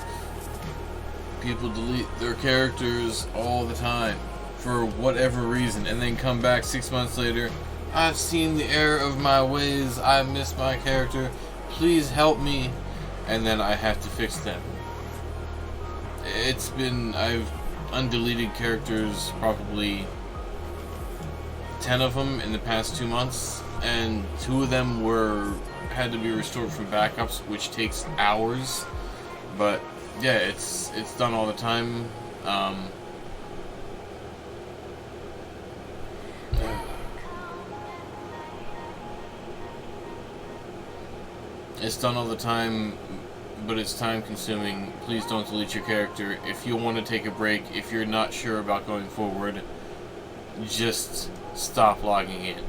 People delete their characters all the time for whatever reason and then come back 6 months later. I've seen the error of my ways. I miss my character. Please help me. And then I have to fix them. I've undeleted characters, probably 10 of them in the past 2 months. And 2 of them had to be restored from backups, which takes hours. But yeah, it's done all the time. It's done all the time, but it's time consuming. Please don't delete your character. If you want to take a break, if you're not sure about going forward, just stop logging in.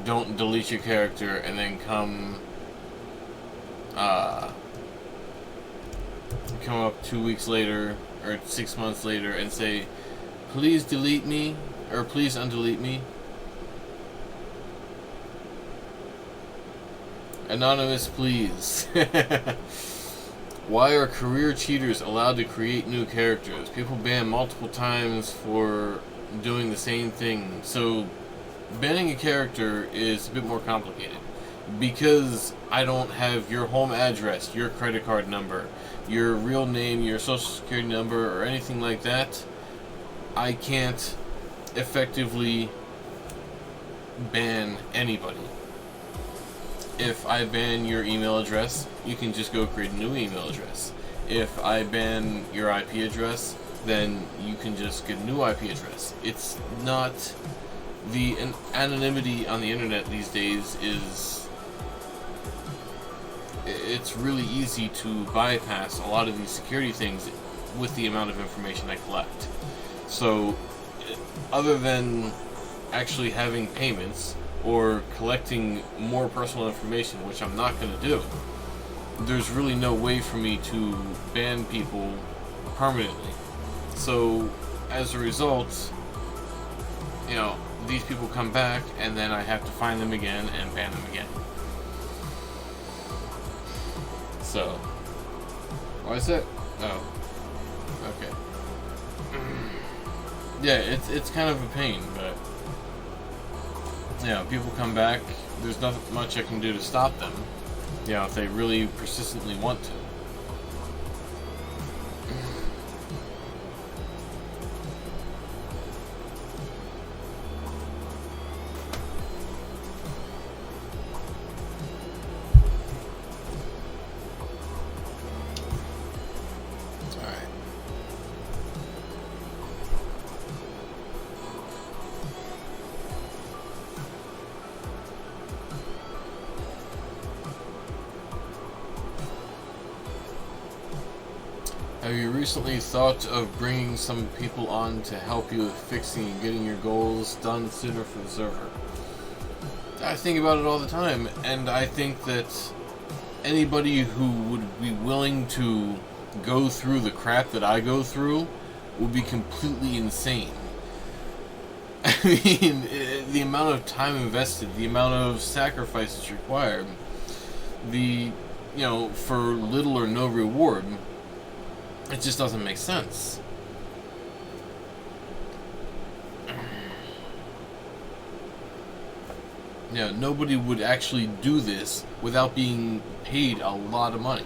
Don't delete your character and then come up 2 weeks later or 6 months later and say, please delete me, or please undelete me. Anonymous, please. Why are career cheaters allowed to create new characters? People ban multiple times for doing the same thing. So banning a character is a bit more complicated because I don't have your home address, your credit card number, your real name, your social security number, or anything like that. I can't effectively ban anybody. If I ban your email address, you can just go create a new email address. If I ban your IP address, then you can just get a new IP address. It's not... The anonymity on the internet these days is... It's really easy to bypass a lot of these security things with the amount of information I collect. So, other than actually having payments or collecting more personal information, which I'm not going to do, there's really no way for me to ban people permanently. So, as a result, you know, these people come back, and then I have to find them again and ban them again. So, what is it? Oh, okay. Yeah, it's kind of a pain, but you know, people come back. There's not much I can do to stop them. You know, if they really persistently want to. Have you recently thought of bringing some people on to help you with fixing and getting your goals done sooner for the server? I think about it all the time, and I think that anybody who would be willing to go through the crap that I go through would be completely insane. I mean, the amount of time invested, the amount of sacrifices required, for little or no reward, it just doesn't make sense. Yeah, nobody would actually do this without being paid a lot of money.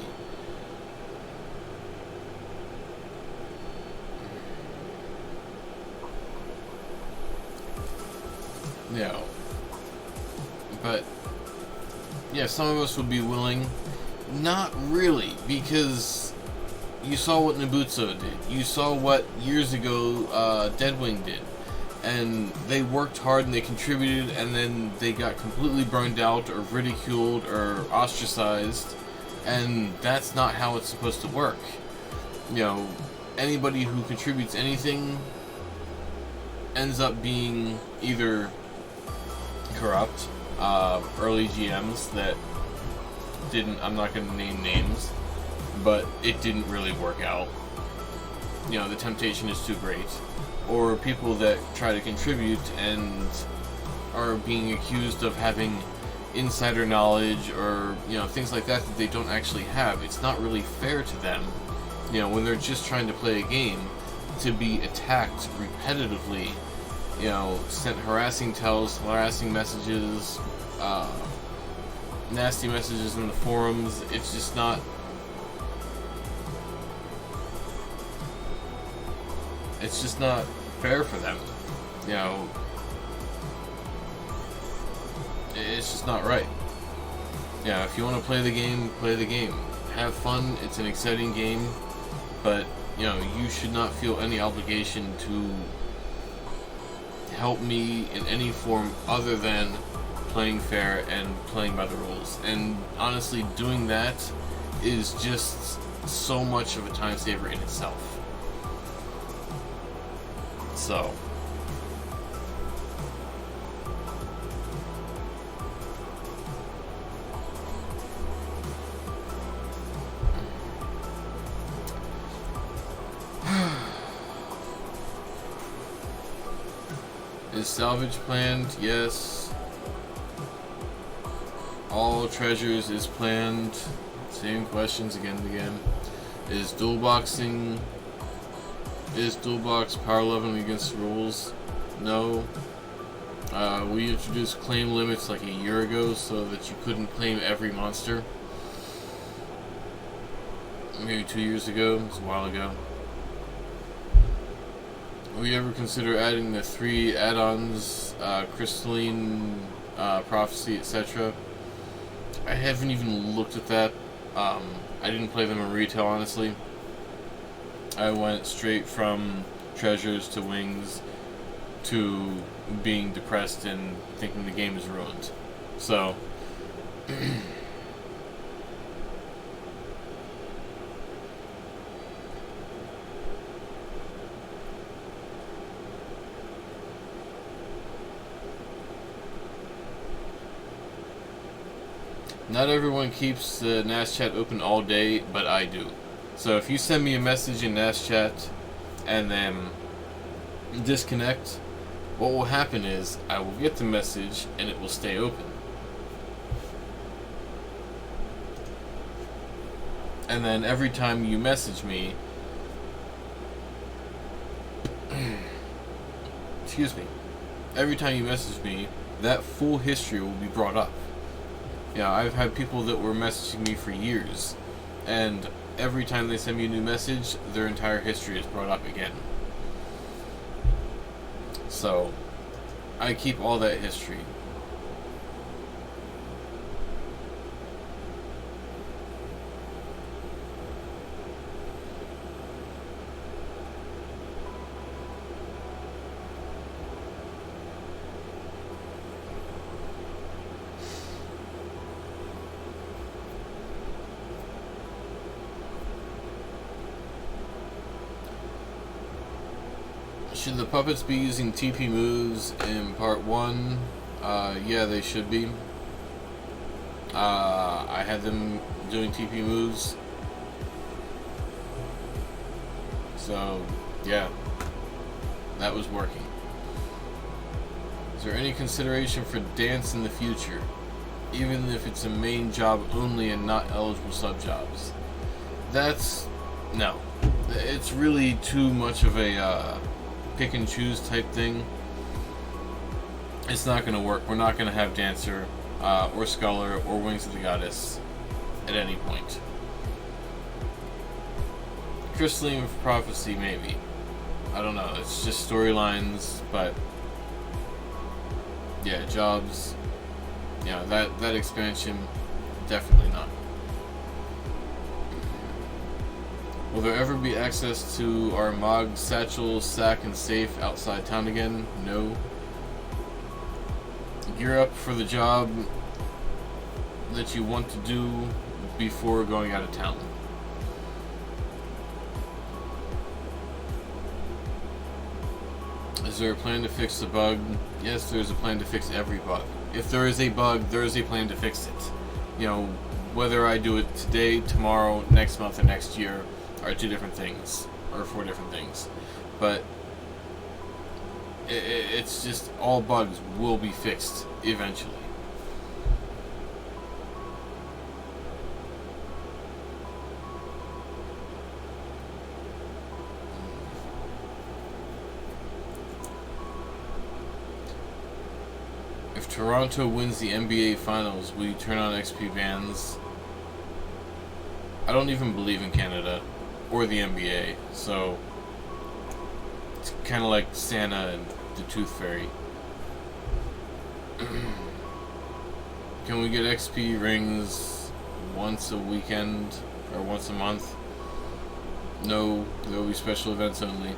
Yeah. But, yeah, some of us would be willing. Not really, because you saw what Nabutsu did. You saw what years ago Deadwing did. And they worked hard and they contributed, and then they got completely burned out or ridiculed or ostracized. And that's not how it's supposed to work. You know, anybody who contributes anything ends up being either corrupt, early GMs that didn't, I'm not going to name names, but it didn't really work out. You know, the temptation is too great. Or people that try to contribute and are being accused of having insider knowledge or, you know, things like that that they don't actually have. It's not really fair to them, you know, when they're just trying to play a game, to be attacked repetitively, you know, sent harassing tells, harassing messages, nasty messages in the forums. It's just not... It's just not fair for them, you know. It's just not right. Yeah, if you want to play the game, play the game. Have fun. It's an exciting game, but you know, you should not feel any obligation to help me in any form other than playing fair and playing by the rules. And honestly, doing that is just so much of a time saver in itself. So, is salvage planned? Yes. All treasures is planned. Same questions again and again. Is dual boxing? Is dual box power leveling against the rules? No. We introduced claim limits like a year ago so that you couldn't claim every monster. Maybe 2 years ago. It was a while ago. Will you ever consider adding the 3 add-ons, Crystalline, Prophecy, etc.? I haven't even looked at that. I didn't play them in retail, honestly. I went straight from treasures to wings to being depressed and thinking the game is ruined. So, not everyone keeps the NAS chat open all day, but I do. So if you send me a message in NAS chat and then disconnect, what will happen is I will get the message and it will stay open. And then every time you message me, excuse me, every time you message me, that full history will be brought up. Yeah, I've had people that were messaging me for years, and every time they send me a new message, their entire history is brought up again. So, I keep all that history. Should the puppets be using TP moves in part 1? Yeah, they should be. I had them doing TP moves. So, yeah. That was working. Is there any consideration for dance in the future? Even if it's a main job only and not eligible sub-jobs? No. It's really too much of a, pick and choose type thing. It's not going to work. We're not going to have Dancer or Scholar or Wings of the Goddess at any point. Crystalline Prophecy, maybe. I don't know. It's just storylines, but yeah, jobs. Yeah, that expansion, definitely not. Will there ever be access to our Mog, Satchel, Sack, and Safe outside town again? No. Gear up for the job that you want to do before going out of town. Is there a plan to fix the bug? Yes, there's a plan to fix every bug. If there is a bug, there is a plan to fix it. You know, whether I do it today, tomorrow, next month, or next year are 2 different things, or 4 different things. But it's just all bugs will be fixed eventually. If Toronto wins the NBA Finals, will you turn on XP bans? I don't even believe in Canada or the NBA, so it's kind of like Santa and the Tooth Fairy. Can we get XP rings once a weekend or once a month? No, there will be special events only.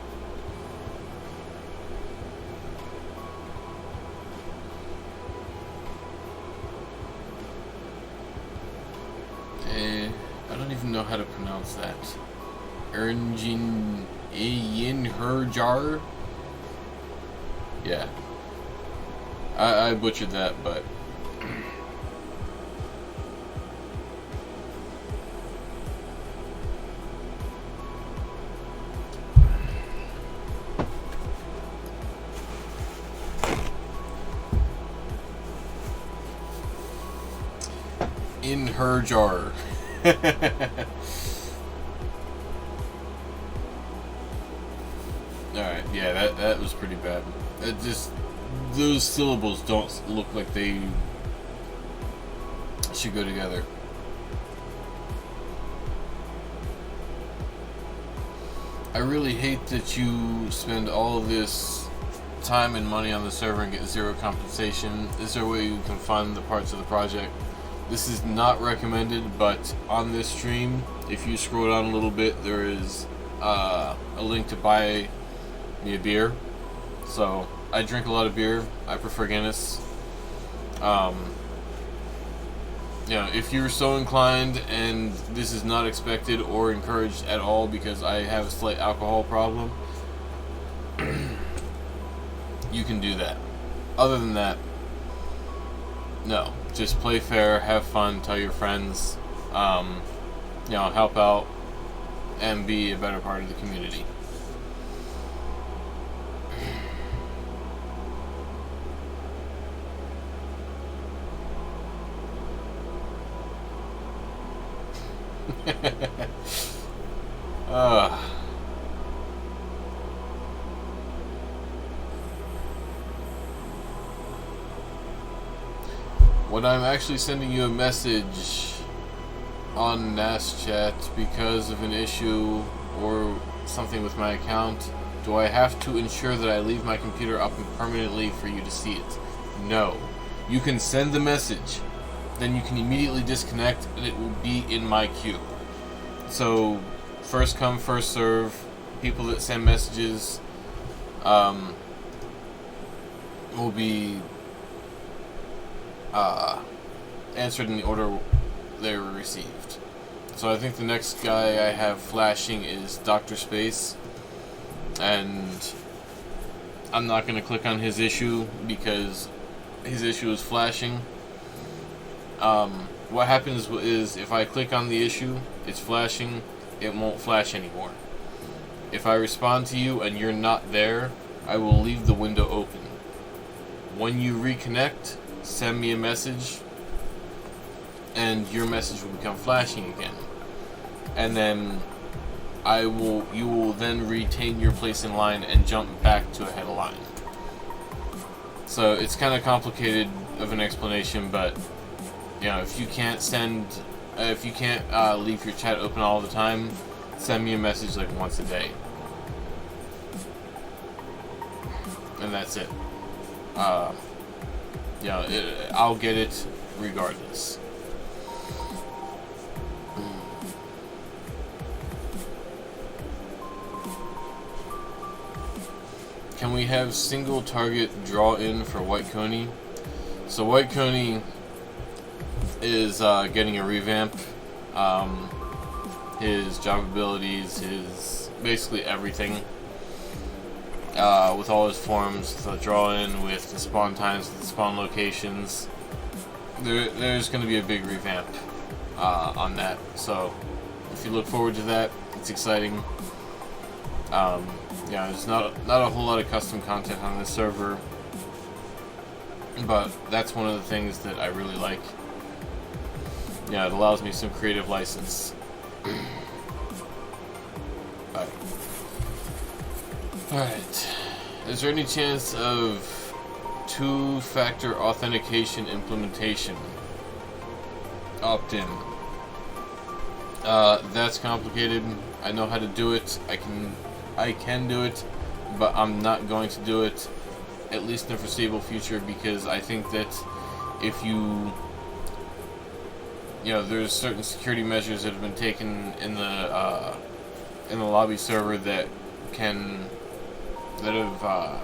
I don't even know how to pronounce that. Ernjin Herjar? Yeah. I butchered that, but in her jar. Alright, yeah, that was pretty bad. It just, those syllables don't look like they should go together. I really hate that you spend all this time and money on the server and get 0 compensation. Is there a way you can fund the parts of the project This is not recommended, but on this stream, if you scroll down a little bit, there is a link to buy me a beer. So I drink a lot of beer. I prefer Guinness. If you're so inclined and this is not expected or encouraged at all because I have a slight alcohol problem, you can do that. Other than that, no. Just play fair, have fun, tell your friends, help out, and be a better part of the community. When I'm actually sending you a message on NAS chat because of an issue or something with my account, do I have to ensure that I leave my computer up permanently for you to see it? No. You can send the message, then you can immediately disconnect and it will be in my queue. So, first come, first serve. People that send messages will be answered in the order they were received. So I think the next guy I have flashing is Dr. Space, and I'm not going to click on his issue because his issue is flashing. What happens is if I click on the issue, it's flashing, it won't flash anymore. If I respond to you and you're not there, I will leave the window open. When you reconnect, send me a message and your message will become flashing again. And then you will then retain your place in line and jump back to a head of line. So it's kind of complicated of an explanation, but if you can't leave your chat open all the time, send me a message like once a day. And that's it. I'll get it regardless. Can we have single target draw in for White Coney? So White Coney is getting a revamp. His job abilities, his basically everything. With all his forms, the draw in, with the spawn times, the spawn locations. There's going to be a big revamp on that. So if you look forward to that, it's exciting. There's not a whole lot of custom content on this server, but that's one of the things that I really like. It allows me some creative license. Alright. Is there any chance of two-factor authentication implementation? Opt-in. That's complicated. I know how to do it. I can do it, but I'm not going to do it, at least in the foreseeable future, because I think that if there's certain security measures that have been taken in the lobby server that have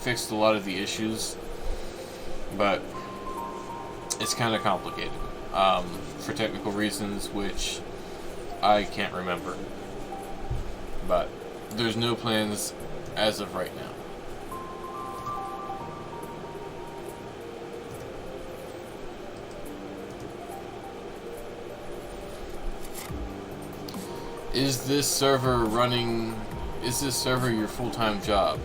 fixed a lot of the issues, but it's kind of complicated for technical reasons, which I can't remember. But there's no plans as of right now. Is this server your full-time job?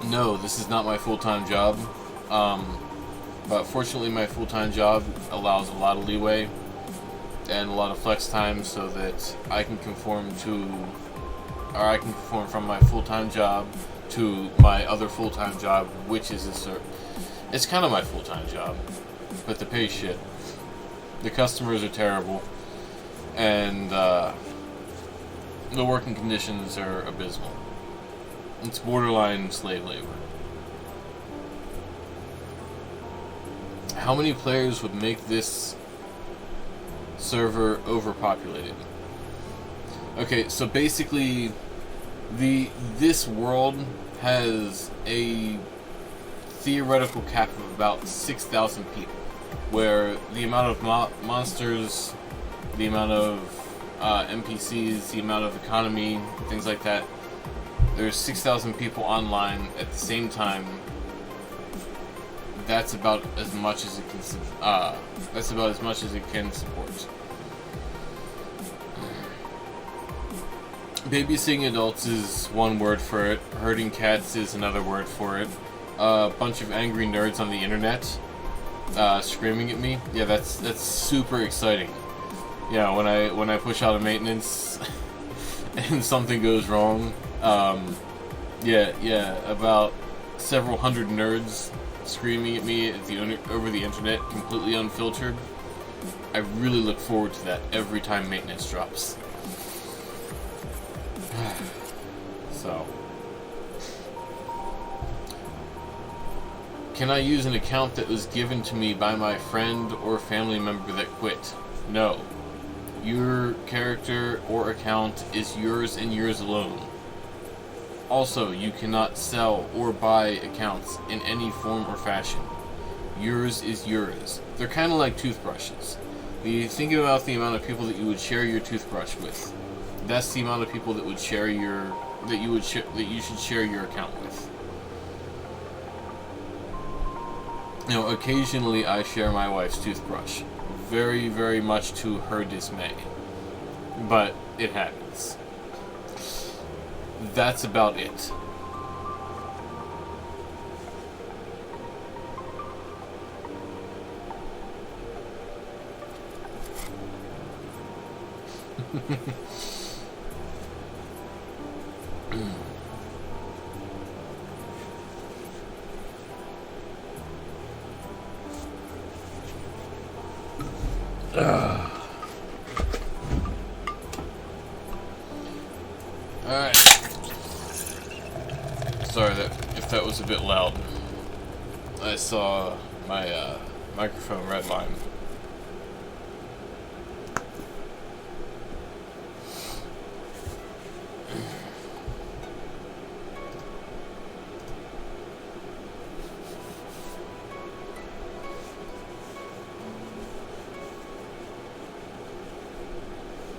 No, this is not my full-time job. But fortunately my full-time job allows a lot of leeway and a lot of flex time so that I can conform from my full-time job to my other full-time job, which is it's kind of my full-time job, but the pay shit. The customers are terrible, and the working conditions are abysmal. It's borderline slave labor. how many players would make this server overpopulated? Okay, so basically, this world has a theoretical cap of about 6,000 people, where the amount of monsters, the amount of NPCs, the amount of economy, things like that. There's 6,000 people online at the same time. That's about as much as it can. That's about as much as it can support. Babysitting adults is one word for it. Herding cats is another word for it. A bunch of angry nerds on the internet screaming at me. Yeah, that's super exciting. Yeah, when I push out of maintenance and something goes wrong. About several hundred nerds screaming at me over the internet, completely unfiltered. I really look forward to that every time maintenance drops. So, can I use an account that was given to me by my friend or family member that quit? No. Your character or account is yours and yours alone. Also, you cannot sell or buy accounts in any form or fashion. Yours is yours. They're kind of like toothbrushes. You think about the amount of people that you would share your toothbrush with. That's the amount of people that would share that you should share your account with. You know, occasionally I share my wife's toothbrush. Very, very much to her dismay. But it happens. That's about it. Alright. Sorry if that was a bit loud. I saw my microphone redline.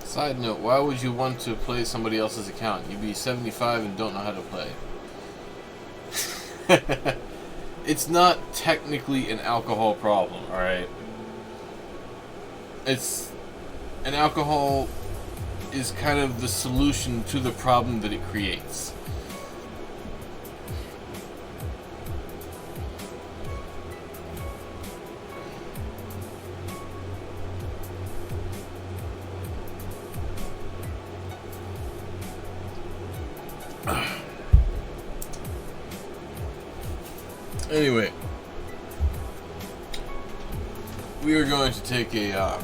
Side note, why would you want to play somebody else's account? You'd be 75 and don't know how to play. It's not technically an alcohol problem, alright? An alcohol is kind of the solution to the problem that it creates. Anyway, we are going to take a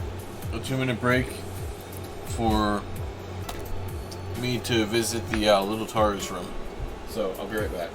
2-minute break for me to visit the little Tara's room. So I'll be right back.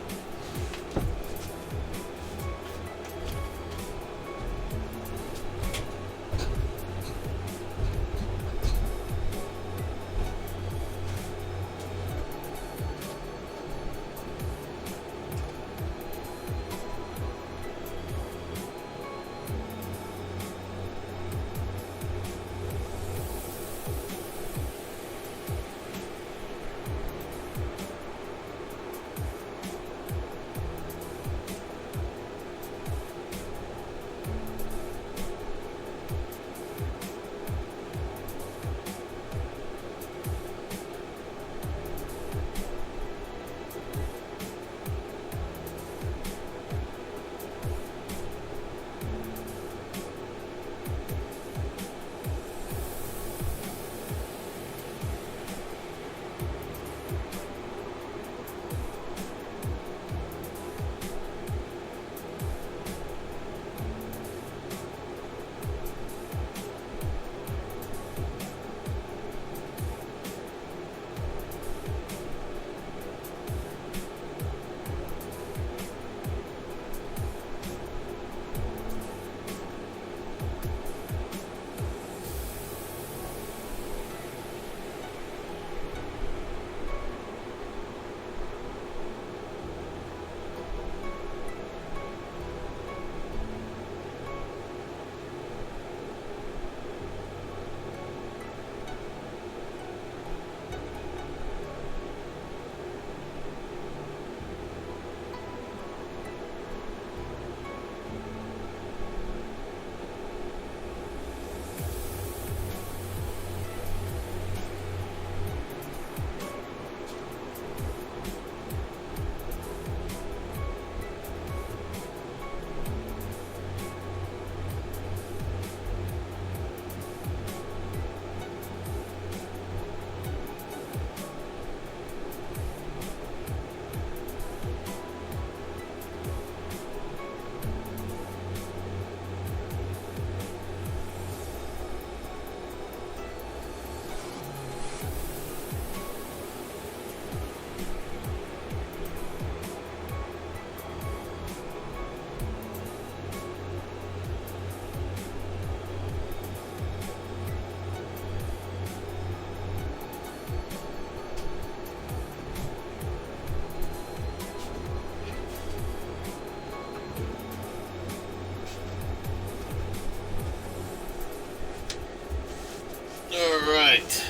Alright.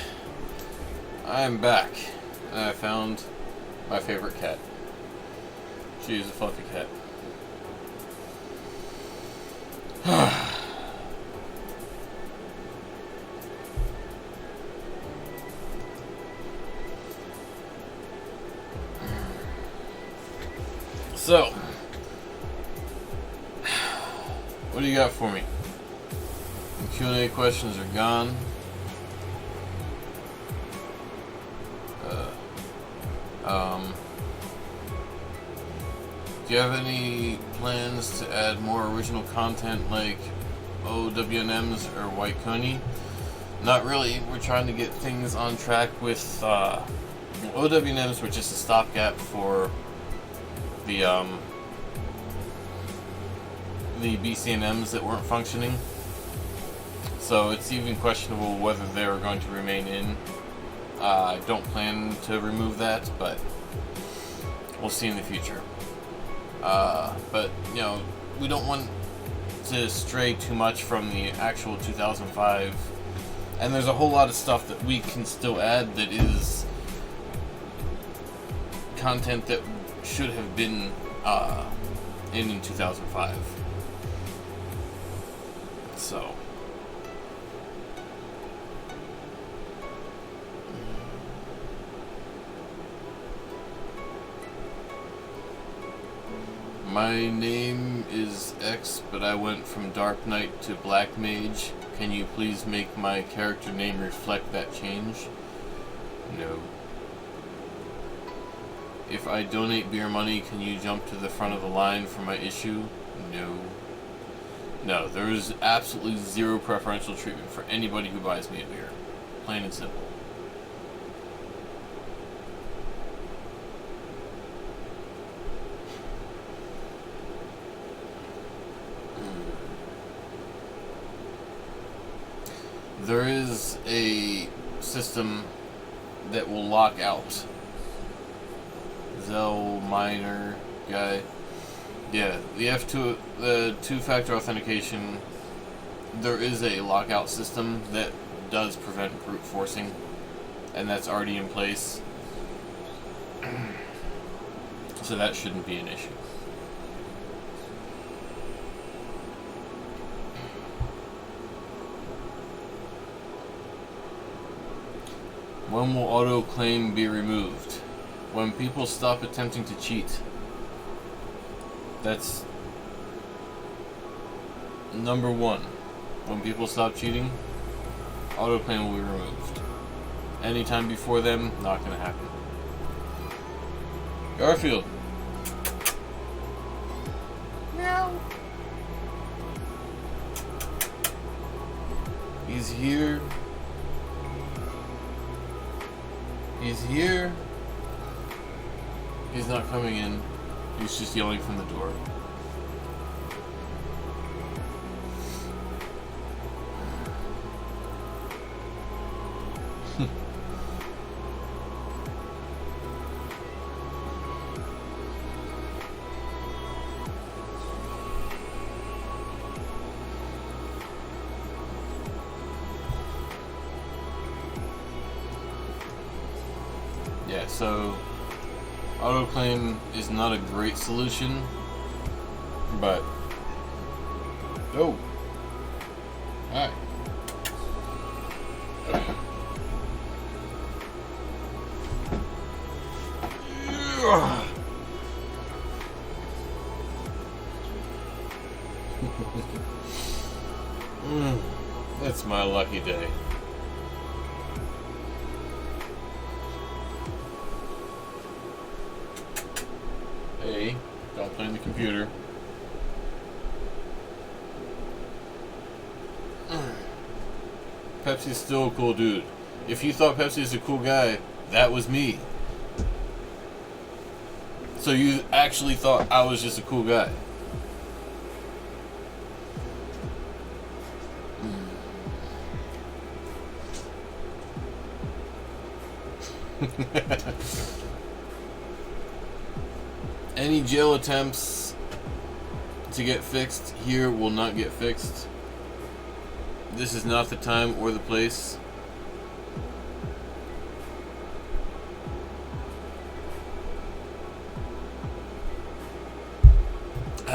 I'm back. And I found my favorite cat. She's a fluffy cat. So, what do you got for me? The Q&A questions are gone. Do you have any plans to add more original content like OWNMs or White Coney? Not really. We're trying to get things on track with OWNMs, which is a stopgap for the BCNMs that weren't functioning. So it's even questionable whether they're going to remain in. I don't plan to remove that, but we'll see in the future. But, you know, we don't want to stray too much from the actual 2005. And there's a whole lot of stuff that we can still add that is content that should have been in 2005. So. My name is X, but I went from Dark Knight to Black Mage. Can you please make my character name reflect that change? No. If I donate beer money, can you jump to the front of the line for my issue? No. No, there is absolutely zero preferential treatment for anybody who buys me a beer. Plain and simple. There is a system that will lock out. Zell Minor guy. Yeah, the two-factor authentication, there is a lockout system that does prevent brute forcing, and that's already in place. So that shouldn't be an issue. When will auto-claim be removed? When people stop attempting to cheat. That's number one. When people stop cheating, auto-claim will be removed. Anytime before them, not going to happen. Garfield. Meow. He's here. He's here. He's not coming in. He's just yelling from the door. Yeah, so autoclaim is not a great solution, but oh, alright. That's my lucky day. Hey, don't play in the computer. Pepsi's still a cool dude. If you thought Pepsi is a cool guy, that was me. So you actually thought I was just a cool guy. Any jail attempts to get fixed here will not get fixed. This is not the time or the place.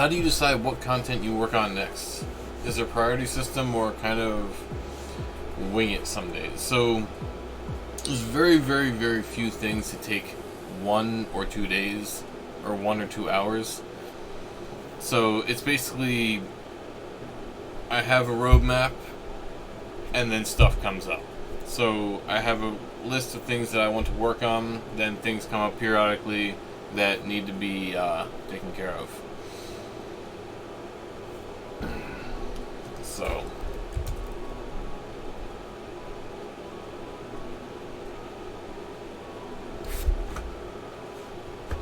How do you decide what content you work on next? Is there a priority system or kind of wing it some days? So there's very, very, very few things that take 1 or 2 days or 1 or 2 hours. So it's basically I have a roadmap and then stuff comes up. So I have a list of things that I want to work on, then things come up periodically that need to be taken care of. So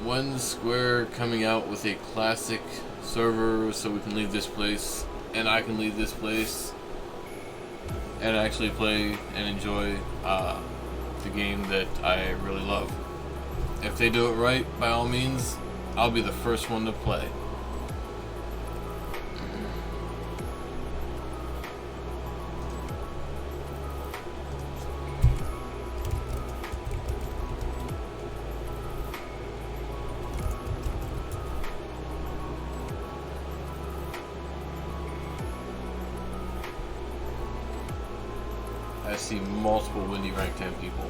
when's Square coming out with a classic server so we can leave this place and I can leave this place and actually play and enjoy the game that I really love? If they do it right, by all means, I'll be the first one to play. I see multiple Windy rank 10 people.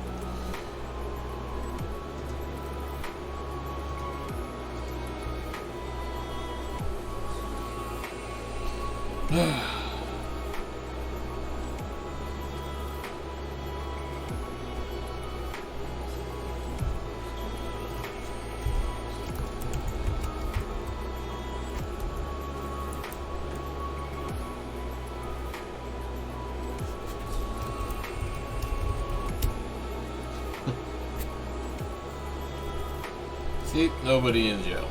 See, nobody in jail.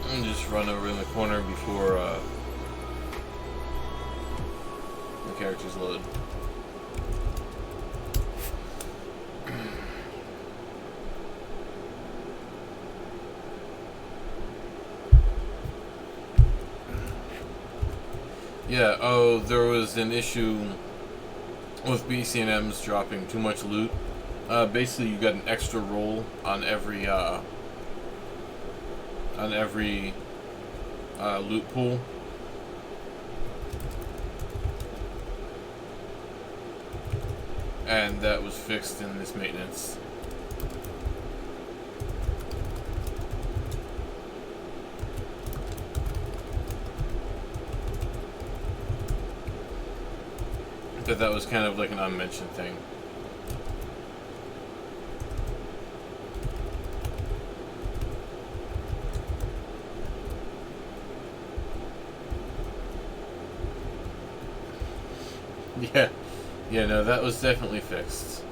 And just run over in the corner before the characters load. Yeah, oh, there was an issue with BCNMs dropping too much loot. Basically, you got an extra roll on every loot pool. And that was fixed in this maintenance. But that was kind of like an unmentioned thing. Yeah, no, that was definitely fixed.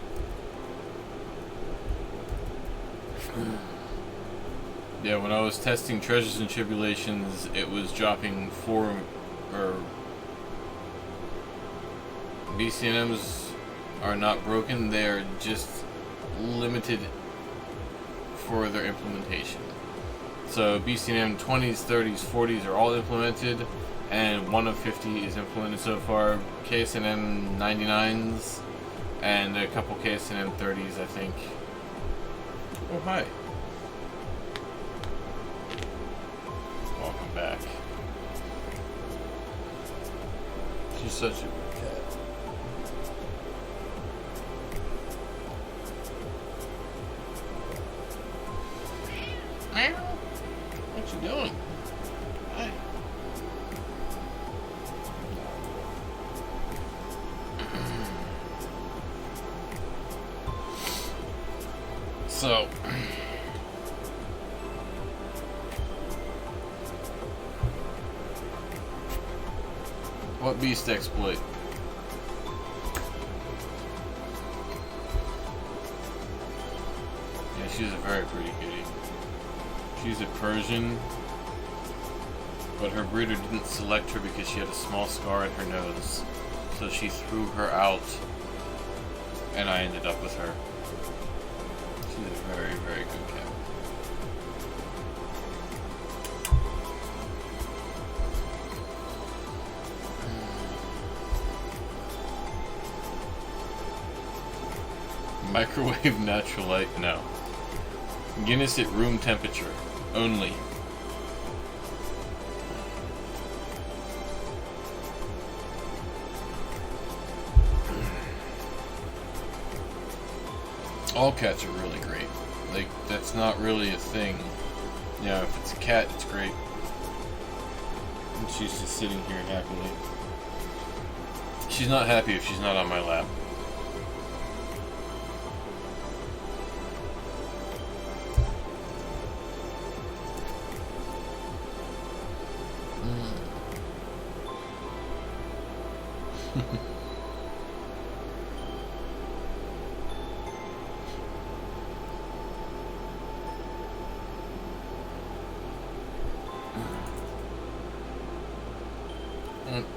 Yeah, when I was testing Treasures and Tribulations, it was dropping 4 or BCNMs are not broken, they are just limited for their implementation. So BCNM 20s, 30s, 40s are all implemented, and 1 of 50 is implemented so far. KSNM 99s and a couple KSNM 30s, I think. Oh, hi. Welcome back. She's such a good cat. What you doing? Hi. So, what beast exploit? Yeah, she's a very pretty kitty. She's a Persian, but her breeder didn't select her because she had a small scar on her nose. So she threw her out, and I ended up with her. She's a very, very good cat. Microwave natural light? No. Guinness at room temperature only. All cats are really great. Like, that's not really a thing. Yeah, if it's a cat, it's great. And she's just sitting here happily. She's not happy if she's not on my lap.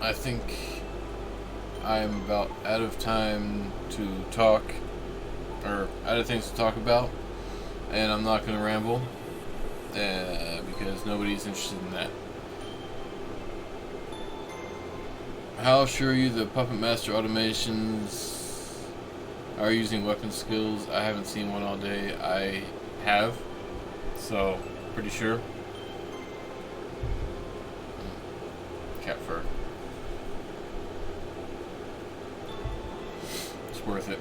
I think I'm about out of time to talk, or out of things to talk about, and I'm not going to ramble, because nobody's interested in that. How sure are you the Puppet Master automations are using weapon skills? I haven't seen one all day. I have, so pretty sure. Cat fur. It's worth it.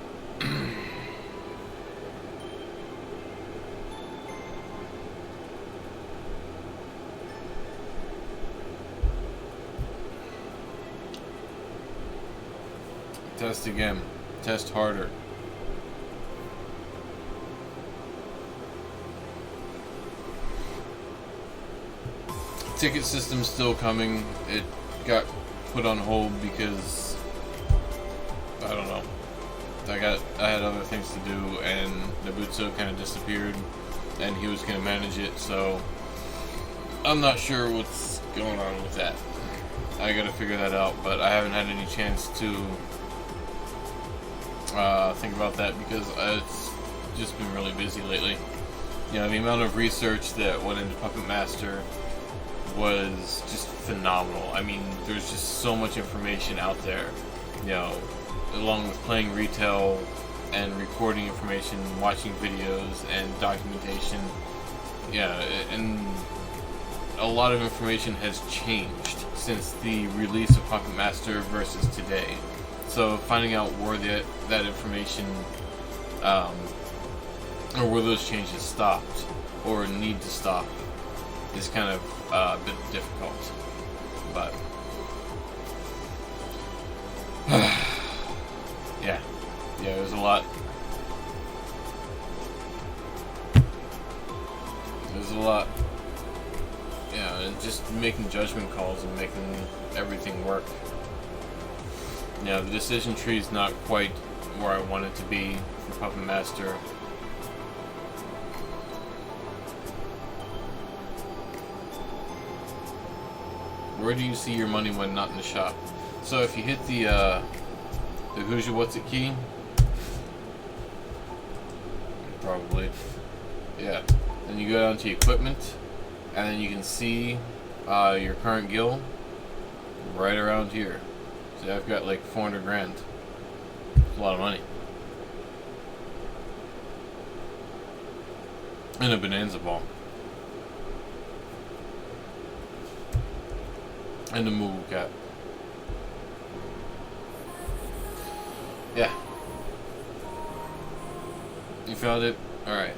Test again. Test harder. Ticket system's still coming. It got put on hold because I don't know. I had other things to do, and Nabutsu kind of disappeared, and he was gonna manage it. So I'm not sure what's going on with that. I gotta figure that out, but I haven't had any chance to think about that because it's just been really busy lately. You know, the amount of research that went into Puppet Master was just phenomenal. I mean, there's just so much information out there, you know, along with playing retail and recording information, watching videos and documentation. Yeah, and a lot of information has changed since the release of Puppet Master versus today. So finding out where that information, or where those changes stopped or need to stop, is kind of a bit difficult. But yeah, there's a lot. Yeah, and just making judgment calls and making everything work. Yeah, the decision tree is not quite where I want it to be for Puppet Master. Where do you see your money when not in the shop? So if you hit the who's your what's it key, probably, yeah. Then you go down to equipment, and then you can see your current gil right around here. So I've got like 400 grand. It's a lot of money. And a bonanza ball. And a moo cap. Yeah. You found it? Alright.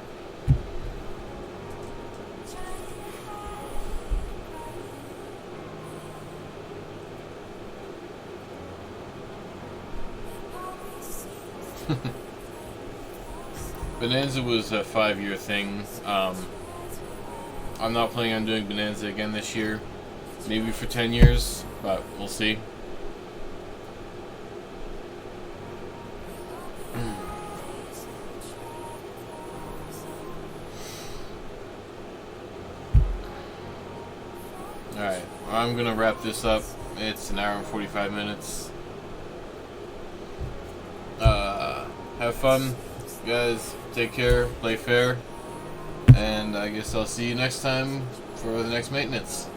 Bonanza was a 5-year thing. I'm not planning on doing Bonanza again this year. Maybe for 10 years, but we'll see. Alright, I'm gonna wrap this up. It's an hour and 45 minutes. Have fun, guys. Take care, play fair, and I guess I'll see you next time for the next maintenance.